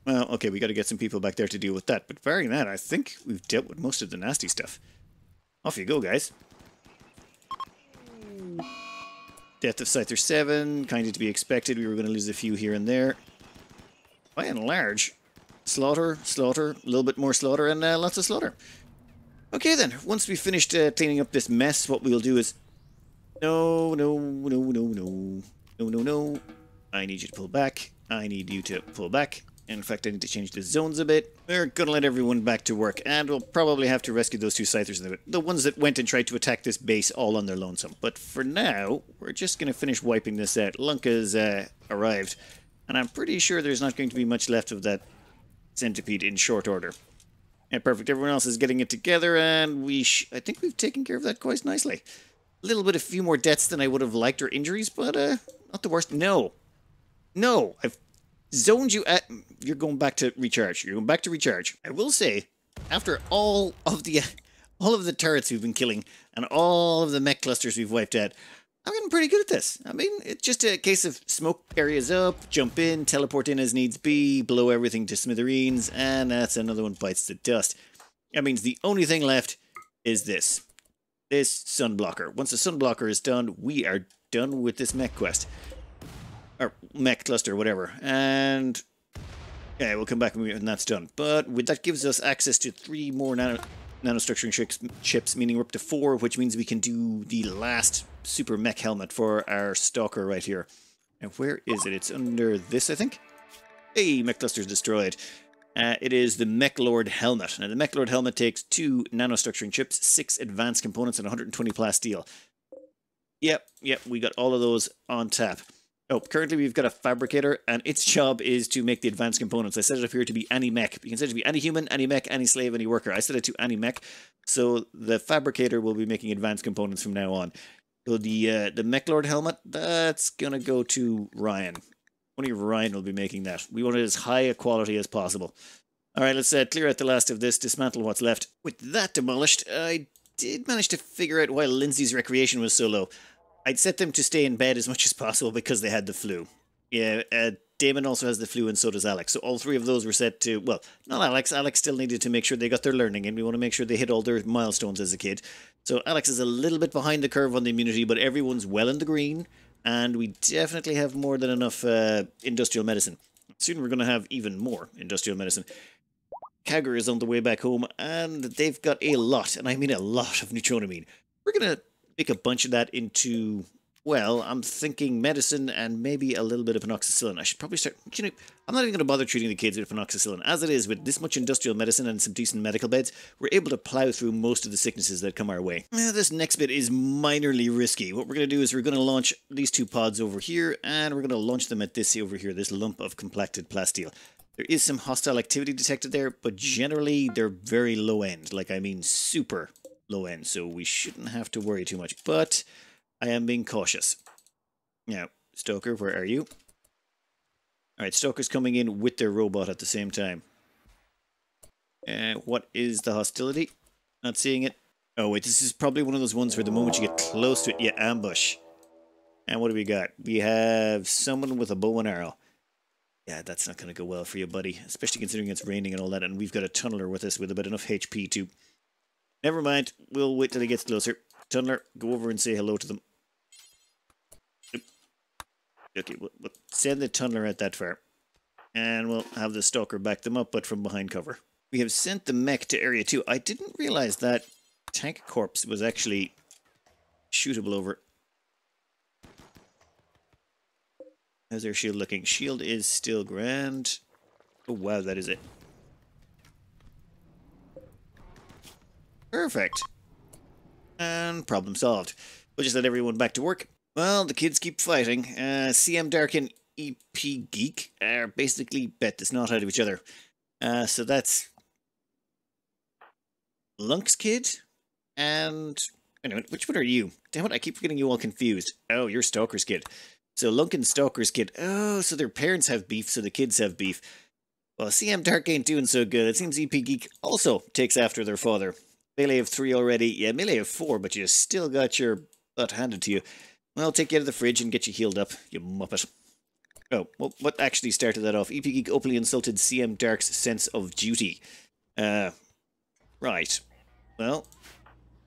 Well, okay, we got to get some people back there to deal with that. But barring that, I think we've dealt with most of the nasty stuff. Off you go, guys. Death of Scyther 7, kind of to be expected. We were going to lose a few here and there. By and large, slaughter, slaughter, a little bit more slaughter, and lots of slaughter. Okay then, once we've finished cleaning up this mess, what we'll do is... No, no, no, no, no. No, no, no. I need you to pull back. I need you to pull back. In fact, I need to change the zones a bit. We're going to let everyone back to work, and we'll probably have to rescue those two Scythers in a bit. The ones that went and tried to attack this base all on their lonesome. But for now, we're just going to finish wiping this out. Lunka's arrived, and I'm pretty sure there's not going to be much left of that centipede in short order. Yeah, perfect. Everyone else is getting it together, and I think we've taken care of that quite nicely. A little bit, a few more deaths than I would have liked, or injuries, but not the worst. No. No, I've zoned you at... You're going back to recharge. You're going back to recharge. I will say, after all of the turrets we've been killing, and all of the mech clusters we've wiped out, I'm getting pretty good at this. I mean, it's just a case of smoke areas up, jump in, teleport in as needs be, blow everything to smithereens, and that's another one bites the dust. That means the only thing left is this. This sunblocker. Once the sunblocker is done, we are done with this mech quest. Or mech cluster, whatever. And yeah, we'll come back when that's done. But that gives us access to 3 more nanostructuring chips, meaning we're up to 4, which means we can do the last super mech helmet for our stalker right here. And where is it? It's under this, I think. Hey, mech cluster's destroyed. It is the Mech Lord helmet. Now, the Mech Lord helmet takes 2 nanostructuring chips, 6 advanced components, and 120 plasteel. Yep, we got all of those on tap. Oh, currently we've got a fabricator, and its job is to make the advanced components. I set it up here to be any mech. You can set it to be any human, any mech, any slave, any worker. I set it to any mech, so the fabricator will be making advanced components from now on. So the Mech Lord helmet, that's gonna go to Ryan. Only Ryan will be making that. We want it as high a quality as possible. Alright, let's clear out the last of this, dismantle what's left. With that demolished, I did manage to figure out why Lindsay's recreation was so low. I'd set them to stay in bed as much as possible because they had the flu. Yeah, Damon also has the flu and so does Alex. So all 3 of those were set to, well, not Alex. Alex still needed to make sure they got their learning and we want to make sure they hit all their milestones as a kid. So Alex is a little bit behind the curve on the immunity, but everyone's well in the green. And we definitely have more than enough industrial medicine. Soon we're going to have even more industrial medicine. Kagger is on the way back home, and they've got a lot, and I mean a lot of neutroamine. We're going to make a bunch of that into, well, I'm thinking medicine and maybe a little bit of penoxycyllin. I should probably start, you know, I'm not even going to bother treating the kids with penoxycyllin. As it is, with this much industrial medicine and some decent medical beds, we're able to plow through most of the sicknesses that come our way. This next bit is minorly risky. What we're going to do is we're going to launch these 2 pods over here, and we're going to launch them at this over here, this lump of compacted plasteel. There is some hostile activity detected there, but generally they're very low end. Like, I mean super low end, so we shouldn't have to worry too much. But I am being cautious. Now, Stoker, where are you? Alright, Stoker's coming in with their robot at the same time. What is the hostility? Not seeing it. Oh wait, this is probably one of those ones where the moment you get close to it, you ambush. And what do we got? We have someone with a bow and arrow. Yeah, that's not going to go well for you, buddy. Especially considering it's raining and all that. And we've got a tunneler with us with about enough HP to... Never mind. We'll wait till he gets closer. Tunneler, go over and say hello to them. Okay, we'll send the tunneler out that far. And we'll have the stalker back them up, but from behind cover. We have sent the mech to area 2. I didn't realize that tank corpse was actually shootable over. How's their shield looking? Shield is still grand. Oh wow, that is it. Perfect. And problem solved. We'll just let everyone back to work. Well, the kids keep fighting. CM Dark and EP Geek are basically bet the snot out of each other. So that's Lunk's kid and... Anyway, which one are you? Damn it, I keep getting you all confused. Oh, you're Stalker's kid. So Lunk and Stalker's kid. Oh, so their parents have beef, so the kids have beef. Well, CM Dark ain't doing so good. It seems EP Geek also takes after their father. Melee of 3 already. Yeah, melee of 4, but you still got your butt handed to you. Well, I'll take you out of the fridge and get you healed up, you muppet. Oh, well, what actually started that off? EP Geek openly insulted CM Dark's sense of duty. Right. Well,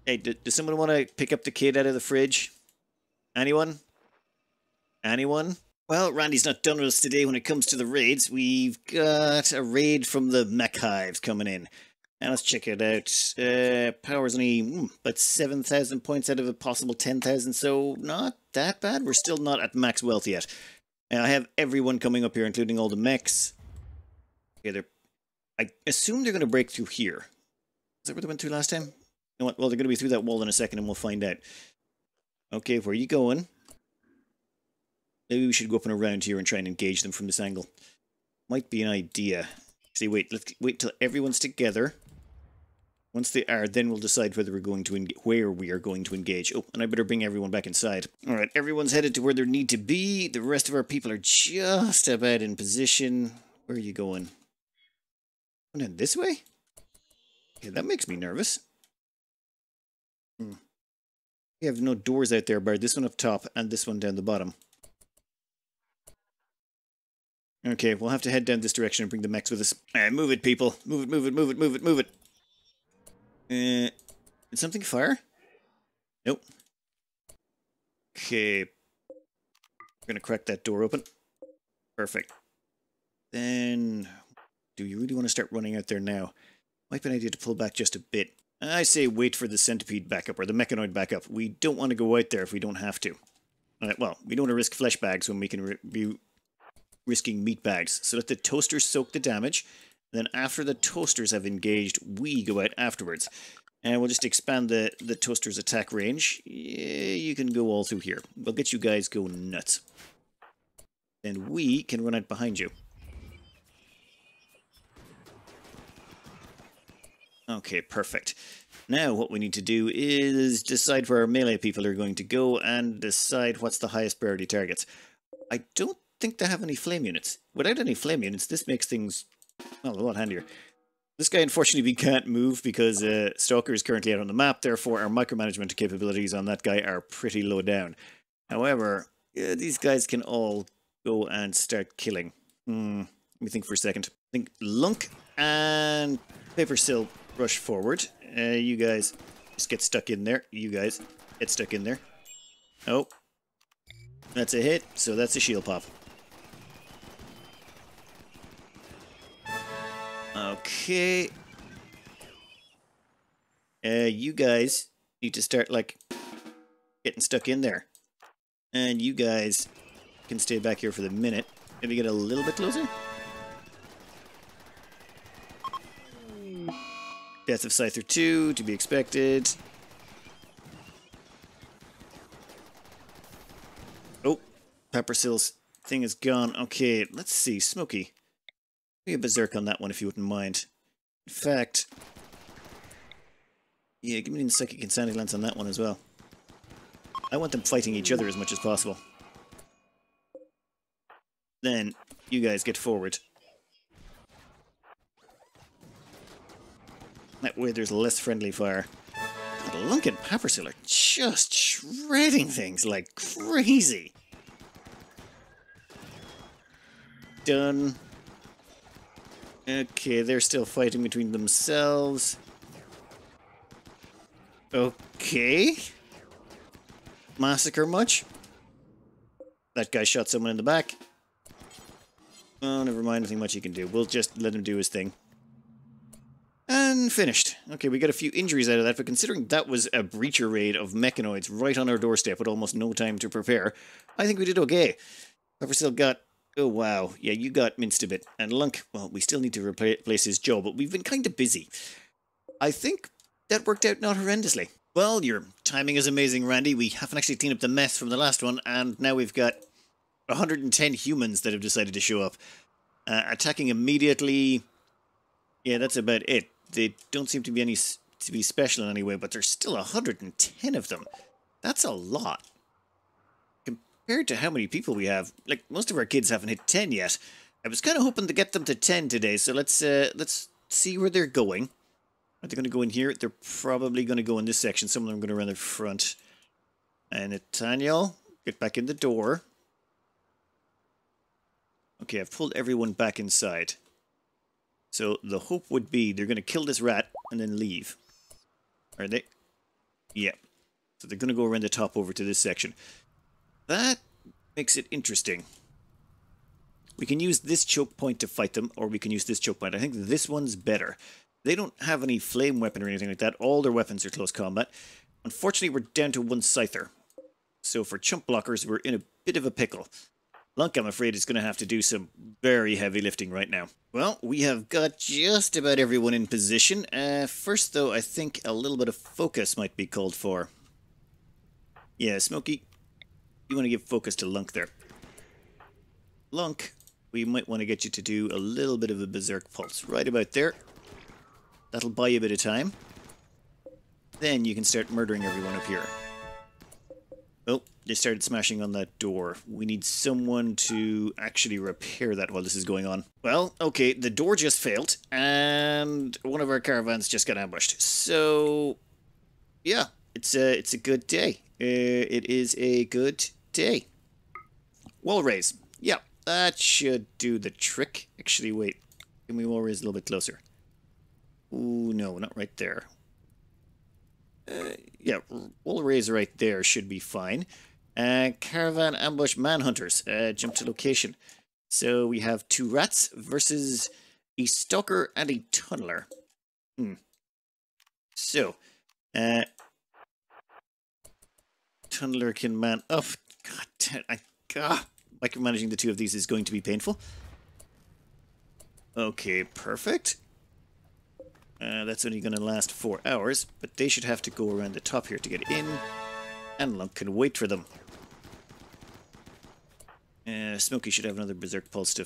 hey, does someone want to pick up the kid out of the fridge? Anyone? Anyone? Well, Randy's not done with us today when it comes to the raids. We've got a raid from the mech hives coming in. Now let's check it out. Power's only about 7,000 points out of a possible 10,000, so not that bad. We're still not at max wealth yet. I have everyone coming up here, including all the mechs. Okay, I assume they're going to break through here. Is that where they went through last time? You know what? Well, they're going to be through that wall in a second, and we'll find out. Okay, where are you going? Maybe we should go up and around here and try and engage them from this angle. Might be an idea. See, wait, let's wait till everyone's together. Once they are, then we'll decide whether we're going to where we are going to engage. Oh, and I better bring everyone back inside. All right, everyone's headed to where they need to be. The rest of our people are just about in position. Where are you going? Going in this way? Yeah, that makes me nervous. We have no doors out there, bar this one up top and this one down the bottom. Okay, we'll have to head down this direction and bring the mechs with us. Move it, people. Move it, move it, move it, move it, move it. Did something fire? Nope. Okay. We're gonna crack that door open. Perfect. Then, do you really want to start running out there now? Might be an idea to pull back just a bit. I say wait for the centipede backup, or the mechanoid backup. We don't want to go out there if we don't have to. Well, we don't want to risk flesh bags when we can be risking meat bags. So let the toasters soak the damage. Then after the toasters have engaged, we go out afterwards. And we'll just expand the toasters' attack range. Yeah, you can go all through here. We'll get you guys going nuts. Then we can run out behind you. Okay, perfect. Now what we need to do is decide where our melee people are going to go and decide what's the highest priority targets. I don't think they have any flame units. Without any flame units, this makes things, well, a lot handier. This guy, unfortunately, we can't move because Stalker is currently out on the map, therefore our micromanagement capabilities on that guy are pretty low down. However, these guys can all go and start killing. Let me think for a second. I think Lunk and Papersill rush forward. You guys just get stuck in there. You guys get stuck in there. Oh. That's a hit, so that's a shield pop. Okay. You guys need to start, like, getting stuck in there. And you guys can stay back here for the minute. Maybe get a little bit closer. Death of Scyther 2, to be expected. Oh, Peppersill's thing is gone. Okay, let's see. Smokey. Be a berserk on that one if you wouldn't mind. In fact, yeah, give me the Psychic Insanity Lance on that one as well. I want them fighting each other as much as possible. Then, you guys get forward. That way there's less friendly fire. God, Lunk and Peppersill are just shredding things like crazy. Done. Okay, they're still fighting between themselves. Okay. Massacre much? That guy shot someone in the back. Oh, never mind, nothing much he can do. We'll just let him do his thing. And finished. Okay, we got a few injuries out of that, but considering that was a breacher raid of mechanoids right on our doorstep with almost no time to prepare, I think we did okay. Peppersill got... Oh, wow. Yeah, you got minced a bit. And Lunk, well, we still need to replace his jaw, but we've been kind of busy. I think that worked out not horrendously. Well, your timing is amazing, Randy. We haven't actually cleaned up the mess from the last one, and now we've got 110 humans that have decided to show up. Attacking immediately... Yeah, that's about it. They don't seem to be special in any way, but there's still 110 of them. That's a lot. Compared to how many people we have, like, most of our kids haven't hit 10 yet. I was kind of hoping to get them to 10 today, so let's see where they're going. Are they going to go in here? They're probably going to go in this section. Some of them are going to run the front. And Nathaniel, get back in the door. Okay, I've pulled everyone back inside. So the hope would be they're going to kill this rat and then leave. Are they? Yeah. So they're going to go around the top over to this section. That makes it interesting. We can use this choke point to fight them, or we can use this choke point. I think this one's better. They don't have any flame weapon or anything like that. All their weapons are close combat. Unfortunately, we're down to one scyther. So for chump blockers, we're in a bit of a pickle. Lunk, I'm afraid, is going to have to do some very heavy lifting right now. Well, we have got just about everyone in position. First, though, I think a little bit of focus might be called for. Yeah, Smokey, you want to give focus to Lunk there. Lunk, we might want to get you to do a little bit of a berserk pulse right about there. That'll buy you a bit of time. Then you can start murdering everyone up here. Oh, they started smashing on that door. We need someone to actually repair that while this is going on. Well, okay, the door just failed, and one of our caravans just got ambushed. So, yeah, it's a good day. It is a good day. Wall raise. Yeah, that should do the trick. Actually, wait. Can we wall raise a little bit closer? Ooh, no, not right there. Yeah, wall raise right there should be fine. Caravan ambush manhunters. Jump to location. So we have 2 rats versus a stalker and a tunneler. So, tunneler can man up. God damn, micromanaging the 2 of these is going to be painful. Okay, perfect. That's only going to last 4 hours, but they should have to go around the top here to get in, and Lunk can wait for them. Smokey should have another Berserk Pulse to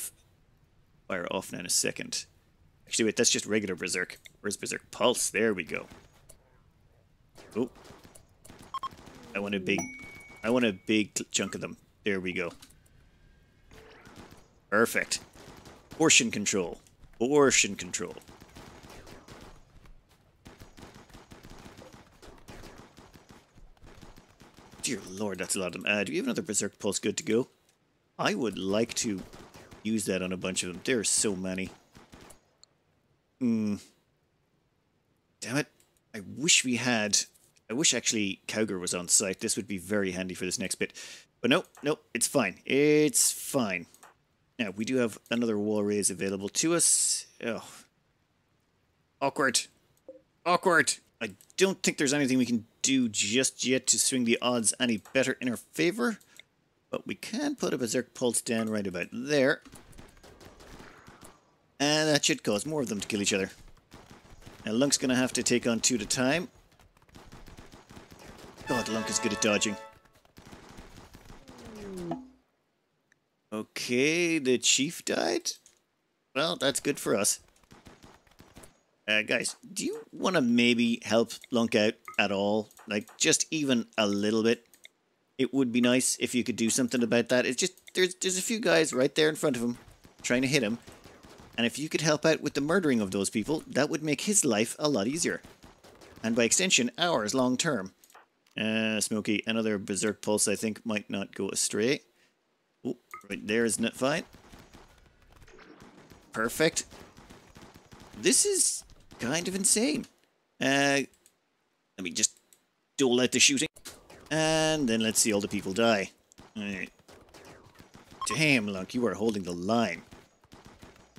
fire off now in a second. Actually, wait, that's just regular Berserk. Where's Berserk Pulse? There we go. Oh. I want a big chunk of them. There we go. Perfect. Portion control. Portion control. Dear Lord, that's a lot of them. Do we have another Berserk Pulse good to go? I would like to use that on a bunch of them. There are so many. Damn it. I wish actually Kauger was on site. This would be very handy for this next bit. But no, it's fine. It's fine. Now, we do have another wall raise available to us. Oh. Awkward. Awkward. I don't think there's anything we can do just yet to swing the odds any better in our favor. But we can put a Berserk Pulse down right about there. And that should cause more of them to kill each other. Now Lunk's going to have to take on 2 at a time. God, Lunk is good at dodging. Okay, the chief died? Well, that's good for us. Guys, do you want to maybe help Lunk out at all? Like, just even a little bit? It would be nice if you could do something about that. It's just, there's a few guys right there in front of him trying to hit him. And if you could help out with the murdering of those people, that would make his life a lot easier. And by extension, ours long term. Smokey, another Berserk Pulse I think might not go astray. Oh, right there is not fine. Perfect. This is kind of insane. Let me just dole out the shooting. And then let's see all the people die. Right. Damn, Lunk, you are holding the line.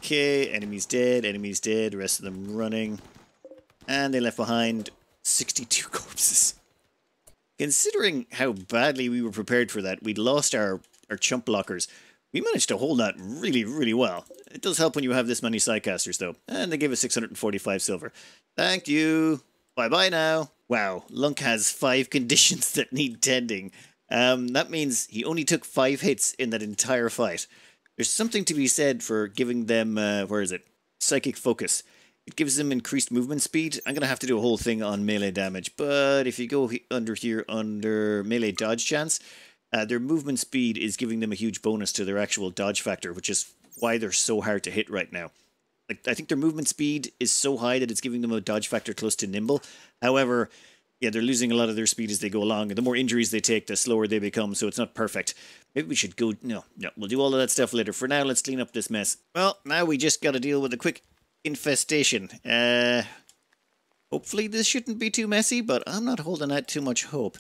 Okay, enemies dead, the rest of them running. And they left behind 62 corpses. Considering how badly we were prepared for that, we'd lost our chump blockers. We managed to hold that really, really well. It does help when you have this many sidecasters, though. And they gave us 645 silver. Thank you. Bye-bye now. Wow, Lunk has 5 conditions that need tending. That means he only took 5 hits in that entire fight. There's something to be said for giving them, Psychic Focus. It gives them increased movement speed. I'm going to have to do a whole thing on melee damage, but if you go under melee dodge chance, their movement speed is giving them a huge bonus to their actual dodge factor, which is why they're so hard to hit right now. Like, I think their movement speed is so high that it's giving them a dodge factor close to nimble. However, Yeah, they're losing a lot of their speed as they go along, and the more injuries they take, the slower they become, so it's not perfect. Maybe we should go... No, we'll do all of that stuff later. For now, let's clean up this mess. Well, now we just got to deal with a quick infestation. Hopefully this shouldn't be too messy, but I'm not holding out too much hope.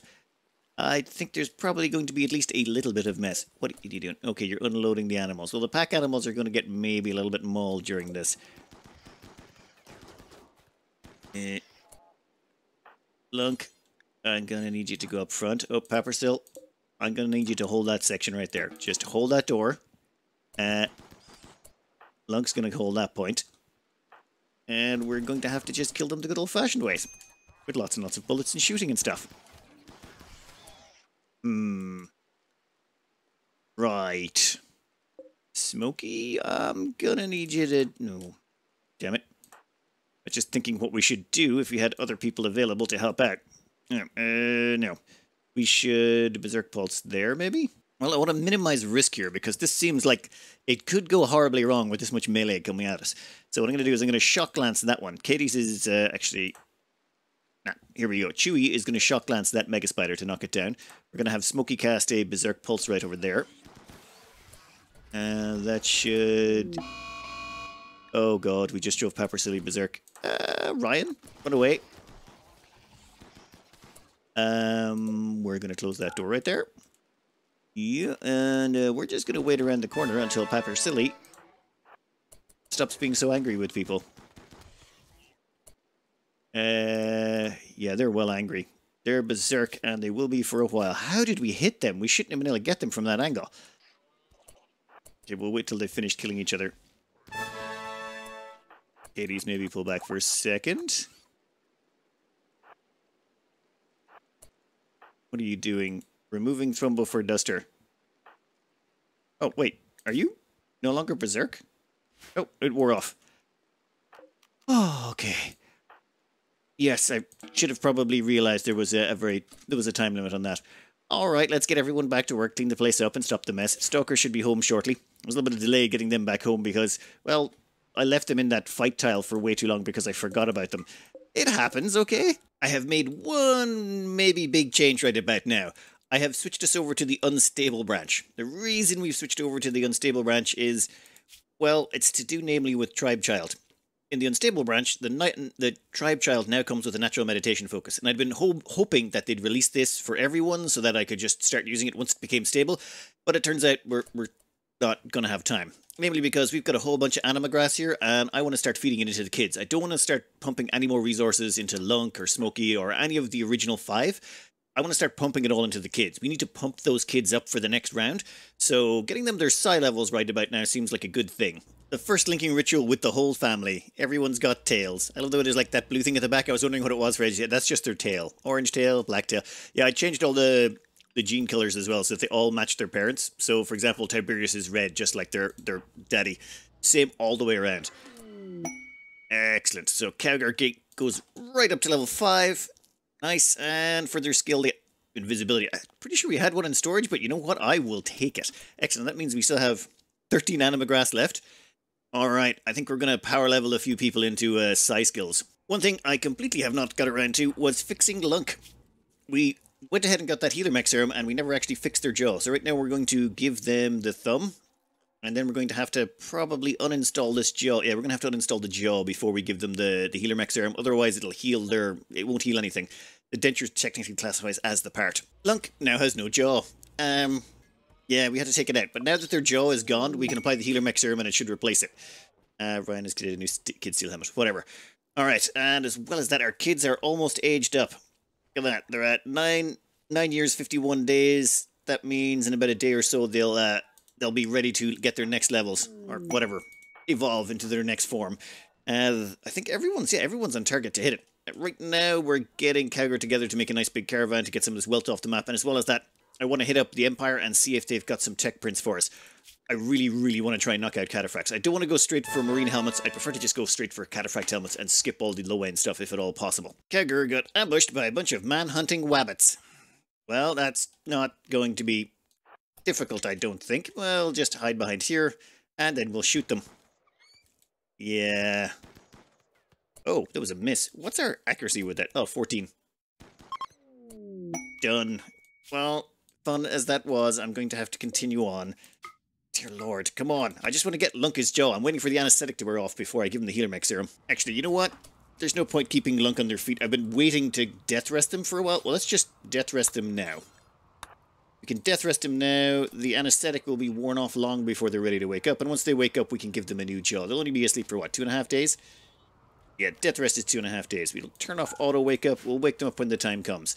I think there's probably going to be at least a little bit of mess. What are you doing? Okay, you're unloading the animals. Well, the pack animals are going to get maybe a little bit mauled during this. Lunk, I'm going to need you to go up front. Oh, Pepperstill, I'm going to need you to hold that section right there. Just hold that door. Lunk's going to hold that point. And we're going to have to just kill them the good old-fashioned ways. With lots and lots of bullets and shooting and stuff. Right. Smokey, I'm gonna need you to... No. Damn it. I was just thinking what we should do if we had other people available to help out. No. We should Berserk Pulse there, maybe? Well, I want to minimize risk here, because this seems like it could go horribly wrong with this much melee coming at us. So what I'm going to do is I'm going to shock glance that one. Katie's is actually... Nah, here we go. Chewie is going to shock glance that Mega Spider to knock it down. We're going to have Smokey cast a Berserk Pulse right over there. That should... Oh god, we just drove Pepper Silly Berserk. Ryan, run away. We're going to close that door right there. Yeah, and we're just going to wait around the corner until Pepper Silly stops being so angry with people. Yeah, they're well angry. They're berserk, and they will be for a while. How did we hit them? We shouldn't have been able to get them from that angle. Okay, we'll wait till they finish killing each other. Hades, maybe pull back for a second. What are you doing? Removing Thrumbo for Duster. Oh, wait. Are you no longer berserk? Oh, it wore off. Oh, okay. Yes, I should have probably realized there was a time limit on that. All right, let's get everyone back to work, clean the place up, and stop the mess. Stalker should be home shortly. There was a little bit of delay getting them back home because, well, I left them in that fight tile for way too long because I forgot about them. It happens, okay? I have made one maybe big change right about now. I have switched us over to the unstable branch. The reason we've switched over to the unstable branch is, well, it's to do namely with Tribe Child. In the unstable branch, the Tribe Child now comes with a natural meditation focus, and I'd been hoping that they'd release this for everyone so that I could just start using it once it became stable, but it turns out we're not going to have time. Namely because we've got a whole bunch of anima grass here, and I want to start feeding it into the kids. I don't want to start pumping any more resources into Lunk or Smokey or any of the original 5. I want to start pumping it all into the kids. We need to pump those kids up for the next round, so getting them their psi levels right about now seems like a good thing. The first linking ritual with the whole family. Everyone's got tails. I love the way there's like that blue thing at the back. I was wondering what it was for Edge. That's just their tail. Orange tail, black tail. Yeah, I changed all the gene killers as well, so that they all match their parents. So, for example, Tiberius is red, just like their daddy. Same all the way around. Excellent. So, Cowgirl Gate goes right up to level 5. Nice. And for their skill, the invisibility. I'm pretty sure we had one in storage, but you know what? I will take it. Excellent. That means we still have 13 anima grass left. Alright, I think we're going to power level a few people into psi skills. One thing I completely have not got around to was fixing Lunk. We went ahead and got that healer mech serum, and we never actually fixed their jaw. So right now we're going to give them the thumb, and then we're going to have to probably uninstall this jaw. Yeah, we're going to have to uninstall the jaw before we give them the healer mech serum. Otherwise it'll heal it won't heal anything. The denture technically classifies as the part. Lunk now has no jaw. Yeah, we had to take it out. But now that their jaw is gone, we can apply the healer mech serum and it should replace it. Ryan has created a new kid steel helmet. Whatever. Alright, and as well as that, our kids are almost aged up. Look at that. They're at 9 years, 51 days. That means in about a day or so, they'll be ready to get their next levels. Or whatever. Evolve into their next form. I think everyone's on target to hit it. Right now, we're getting Cowgirl together to make a nice big caravan to get some of this wealth off the map. And as well as that, I want to hit up the Empire and see if they've got some tech prints for us. I really, really want to try and knock out cataphracts. I don't want to go straight for marine helmets. I prefer to just go straight for cataphract helmets and skip all the low-end stuff if at all possible. Cowgirl got ambushed by a bunch of man-hunting wabbits. Well, that's not going to be difficult, I don't think. Well, just hide behind here, and then we'll shoot them. Yeah. Oh, that was a miss. What's our accuracy with that? Oh, 14. done. Well, fun as that was, I'm going to have to continue on. Dear Lord, come on. I just want to get Lunk his jaw. I'm waiting for the anesthetic to wear off before I give him the healer mech serum. Actually, you know what? There's no point keeping Lunk on their feet. I've been waiting to death rest them for a while. Well, let's just death rest them now. We can death rest them now. The anesthetic will be worn off long before they're ready to wake up. And once they wake up, we can give them a new jaw. They'll only be asleep for, what, 2.5 days? Yeah, death rest is 2.5 days. We'll turn off auto wake up. We'll wake them up when the time comes.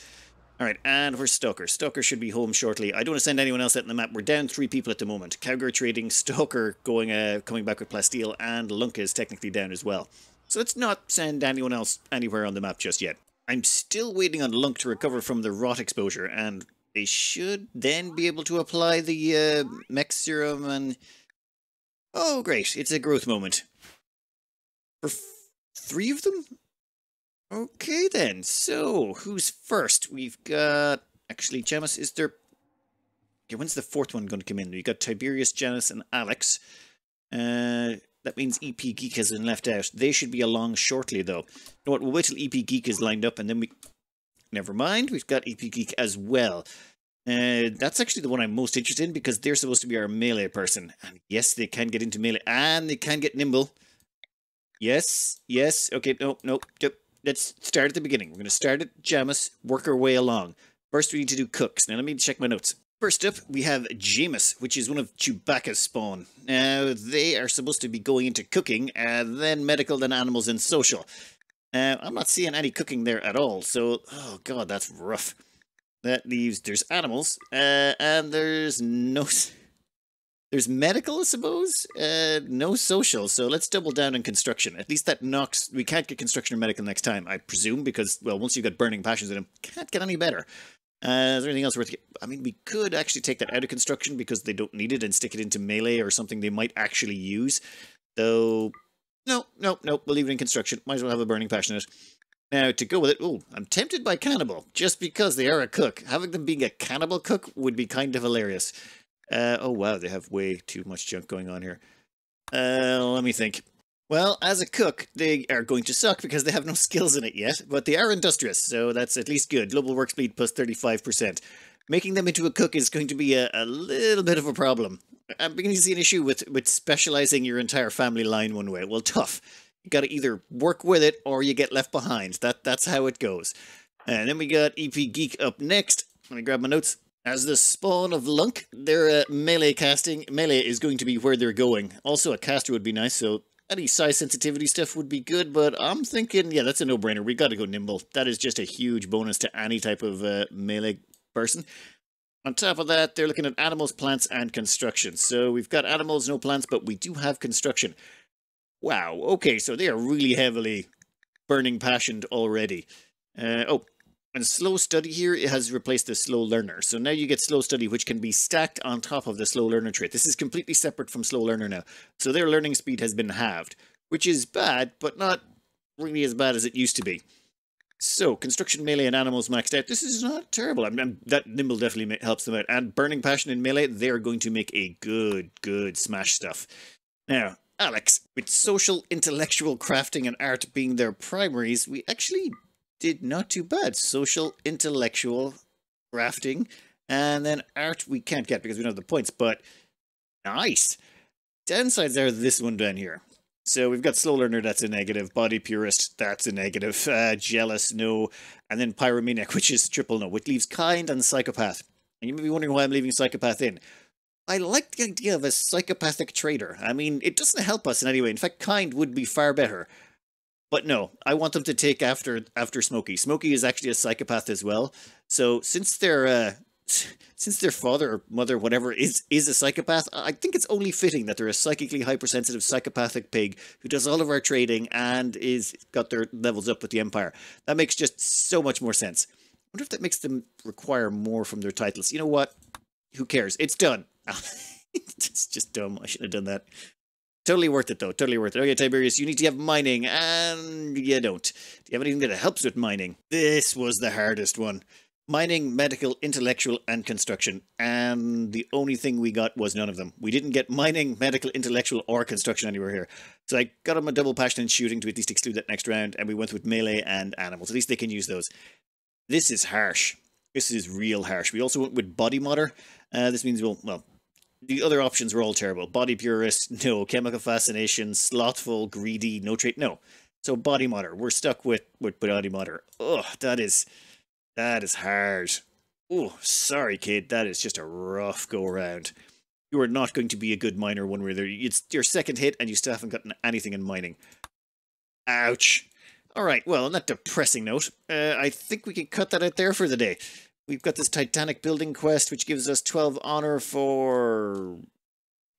Alright, and for Stalker. Stalker should be home shortly. I don't want to send anyone else out on the map. We're down 3 people at the moment. Cowger trading, Stalker coming back with Plasteel, and Lunka is technically down as well. So let's not send anyone else anywhere on the map just yet. I'm still waiting on Lunk to recover from the rot exposure, and they should then be able to apply the mech serum and... Oh, great. It's a growth moment. For 3 of them? Okay then, so who's first? We've got... Actually, Jamis, is there... Okay, when's the 4th one going to come in? We've got Tiberius, Janice, and Alex. That means EP Geek has been left out. They should be along shortly, though. You know what, we'll wait till EP Geek is lined up, and then we... Never mind, we've got EP Geek as well. That's actually the one I'm most interested in, because they're supposed to be our melee person. And yes, they can get into melee, and they can get nimble. Yes, yes, okay, no. Let's start at the beginning. We're going to start at Jamis, work our way along. First, we need to do cooks. Now, let me check my notes. First up, we have Jamis, which is one of Chewbacca's spawn. Now, they are supposed to be going into cooking, then medical, then animals, and social. I'm not seeing any cooking there at all, so... Oh, God, that's rough. That leaves... There's animals, and there's no... There's medical, I suppose? No social, so let's double down on construction. At least that knocks... We can't get construction or medical next time, I presume, because, well, once you've got burning passions in them, can't get any better. Is there anything else worth... I mean, we could actually take that out of construction because they don't need it and stick it into melee or something they might actually use. Though... No, we'll leave it in construction. Might as well have a burning passion in it. Now, to go with it... Oh, I'm tempted by cannibal, just because they are a cook. Having them being a cannibal cook would be kind of hilarious. Oh wow, they have way too much junk going on here. Let me think. Well, as a cook, they are going to suck because they have no skills in it yet, but they are industrious, so that's at least good. Global work speed plus 35%. Making them into a cook is going to be a little bit of a problem. I'm beginning to see an issue with specializing your entire family line one way. Well, tough. You gotta either work with it or you get left behind. That's how it goes. And then we got EP Geek up next. Let me grab my notes. As the spawn of Lunk, their melee casting. Melee is going to be where they're going. Also, a caster would be nice, so any size sensitivity stuff would be good, but I'm thinking, yeah, that's a no-brainer. We gotta go nimble. That is just a huge bonus to any type of melee person. On top of that, they're looking at animals, plants, and construction. So we've got animals, no plants, but we do have construction. Wow, okay, so they are really heavily burning passioned already. And slow study here, it has replaced the slow learner. So now you get slow study, which can be stacked on top of the slow learner trait. This is completely separate from slow learner now. So their learning speed has been halved, which is bad, but not really as bad as it used to be. So, construction, melee, and animals maxed out. This is not terrible. That nimble definitely helps them out. And burning passion in melee, they're going to make a good smash stuff. Now, Alex, with social, intellectual, crafting, and art being their primaries, we actually did not too bad. Social, intellectual, crafting, and then art we can't get because we don't have the points, but nice. Downsides are this one down here. So we've got slow learner, that's a negative. Body purist, that's a negative. Jealous, no. And then pyromaniac, which is triple no, which leaves kind and psychopath. And you may be wondering why I'm leaving psychopath in. I like the idea of a psychopathic trader. I mean, it doesn't help us in any way. In fact, kind would be far better. But no, I want them to take after Smokey. Smokey is actually a psychopath as well. So since their father or mother, whatever, is a psychopath, I think it's only fitting that they're a psychically hypersensitive psychopathic pig who does all of our trading and is got their levels up with the Empire. That makes just so much more sense. I wonder if that makes them require more from their titles. You know what? Who cares? It's done. It's just dumb. I shouldn't have done that. Totally worth it, though. Totally worth it. Okay, Tiberius, you need to have mining, and you don't. Do you have anything that helps with mining? This was the hardest one. Mining, medical, intellectual, and construction. And the only thing we got was none of them. We didn't get mining, medical, intellectual, or construction anywhere here. So I got them a double passion in shooting to at least exclude that next round, and we went with melee and animals. At least they can use those. This is harsh. This is real harsh. We also went with body modder. This means well, the other options were all terrible. Body purist, no. Chemical fascination, slothful, greedy, no trait, no. So body modder. We're stuck with body modder. Ugh, that is hard. Oh, sorry, kid. That is just a rough go around. You are not going to be a good miner one way or the other. It's your second hit and you still haven't gotten anything in mining. Ouch. Alright, well, on that depressing note, I think we can cut that out there for the day. We've got this Titanic building quest, which gives us 12 honor for...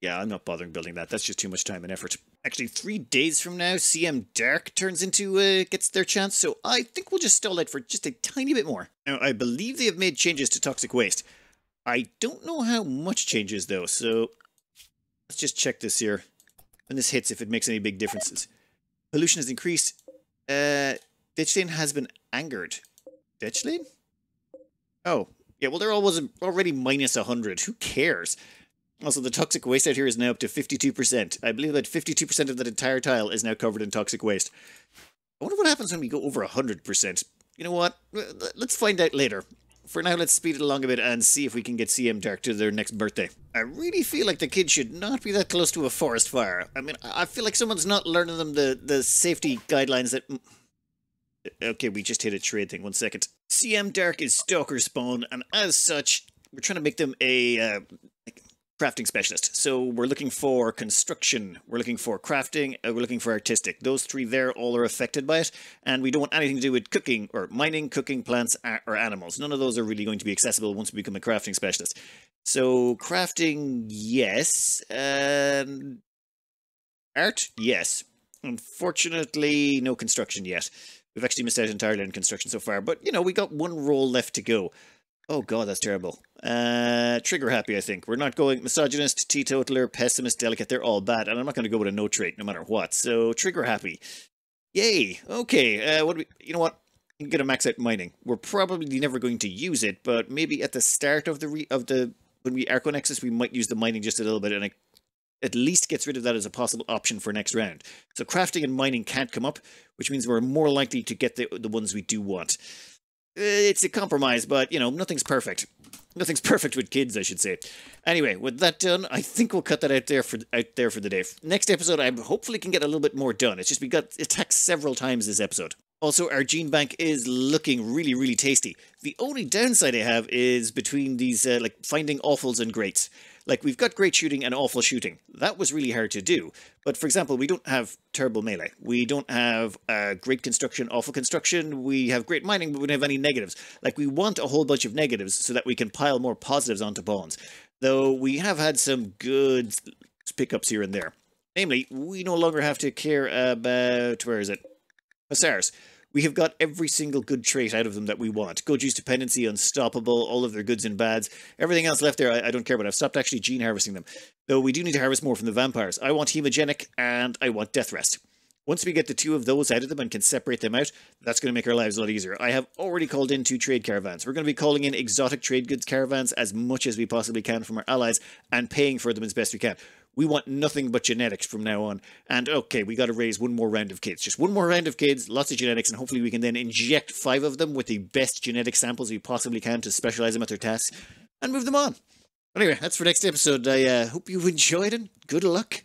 Yeah, I'm not bothering building that. That's just too much time and effort. Actually, 3 days from now, CM Dark turns into, gets their chance, so I think we'll just stall out for just a tiny bit more. Now, I believe they have made changes to toxic waste. I don't know how much changes, though, so let's just check this here. When this hits, if it makes any big differences. Pollution has increased. Ditchlane has been angered. Ditchlane? Oh, yeah, well, they're already minus 100. Who cares? Also, the toxic waste out here is now up to 52%. I believe that 52% of that entire tile is now covered in toxic waste. I wonder what happens when we go over 100%. You know what? Let's find out later. For now, let's speed it along a bit and see if we can get CM Dark to their next birthday. I really feel like the kids should not be that close to a forest fire. I mean, I feel like someone's not learning them the safety guidelines that... Okay, we just hit a trade thing. 1 second. CM Dark is Stalker Spawn, and as such, we're trying to make them a crafting specialist. So we're looking for construction, we're looking for crafting, we're looking for artistic. Those 3 there all are affected by it, and we don't want anything to do with cooking, or mining, cooking, plants, or animals. None of those are really going to be accessible once we become a crafting specialist. So crafting, yes. Art, yes. Unfortunately, no construction yet. We've actually missed out entirely on construction so far, but, you know, we got 1 role left to go. Oh god, that's terrible. Trigger happy, I think. We're not going misogynist, teetotaler, pessimist, delicate. They're all bad, and I'm not going to go with a no trait no matter what. So, trigger happy. Yay! Okay, you know what? You can get a max out mining. We're probably never going to use it, but maybe at the start of when we Arco Nexus, we might use the mining just a little bit, and it at least gets rid of that as a possible option for next round. So crafting and mining can't come up, which means we're more likely to get the ones we do want. It's a compromise, but, you know, nothing's perfect. Nothing's perfect with kids, I should say. Anyway, with that done, I think we'll cut that out there for the day. Next episode, I hopefully can get a little bit more done. It's just we got attacked several times this episode. Also, our gene bank is looking really, really tasty. The only downside I have is between these, like, finding awfuls and greats. Like, we've got great shooting and awful shooting. That was really hard to do. But, for example, we don't have terrible melee. We don't have great construction, awful construction. We have great mining, but we don't have any negatives. Like, we want a whole bunch of negatives so that we can pile more positives onto bones. Though, we have had some good pickups here and there. Namely, we no longer have to care about... Where is it? Hussars. We have got every single good trait out of them that we want. Goju's dependency, unstoppable, all of their goods and bads. Everything else left there, I don't care about. I've stopped actually gene harvesting them. Though we do need to harvest more from the vampires. I want hemogenic and I want death rest. Once we get the 2 of those out of them and can separate them out, that's going to make our lives a lot easier. I have already called in 2 trade caravans. We're going to be calling in exotic trade goods caravans as much as we possibly can from our allies and paying for them as best we can. We want nothing but genetics from now on. And okay, we got to raise 1 more round of kids. Just 1 more round of kids, lots of genetics, and hopefully we can then inject 5 of them with the best genetic samples we possibly can to specialize them at their tasks and move them on. Anyway, that's for next episode. I hope you enjoyed it. Good luck.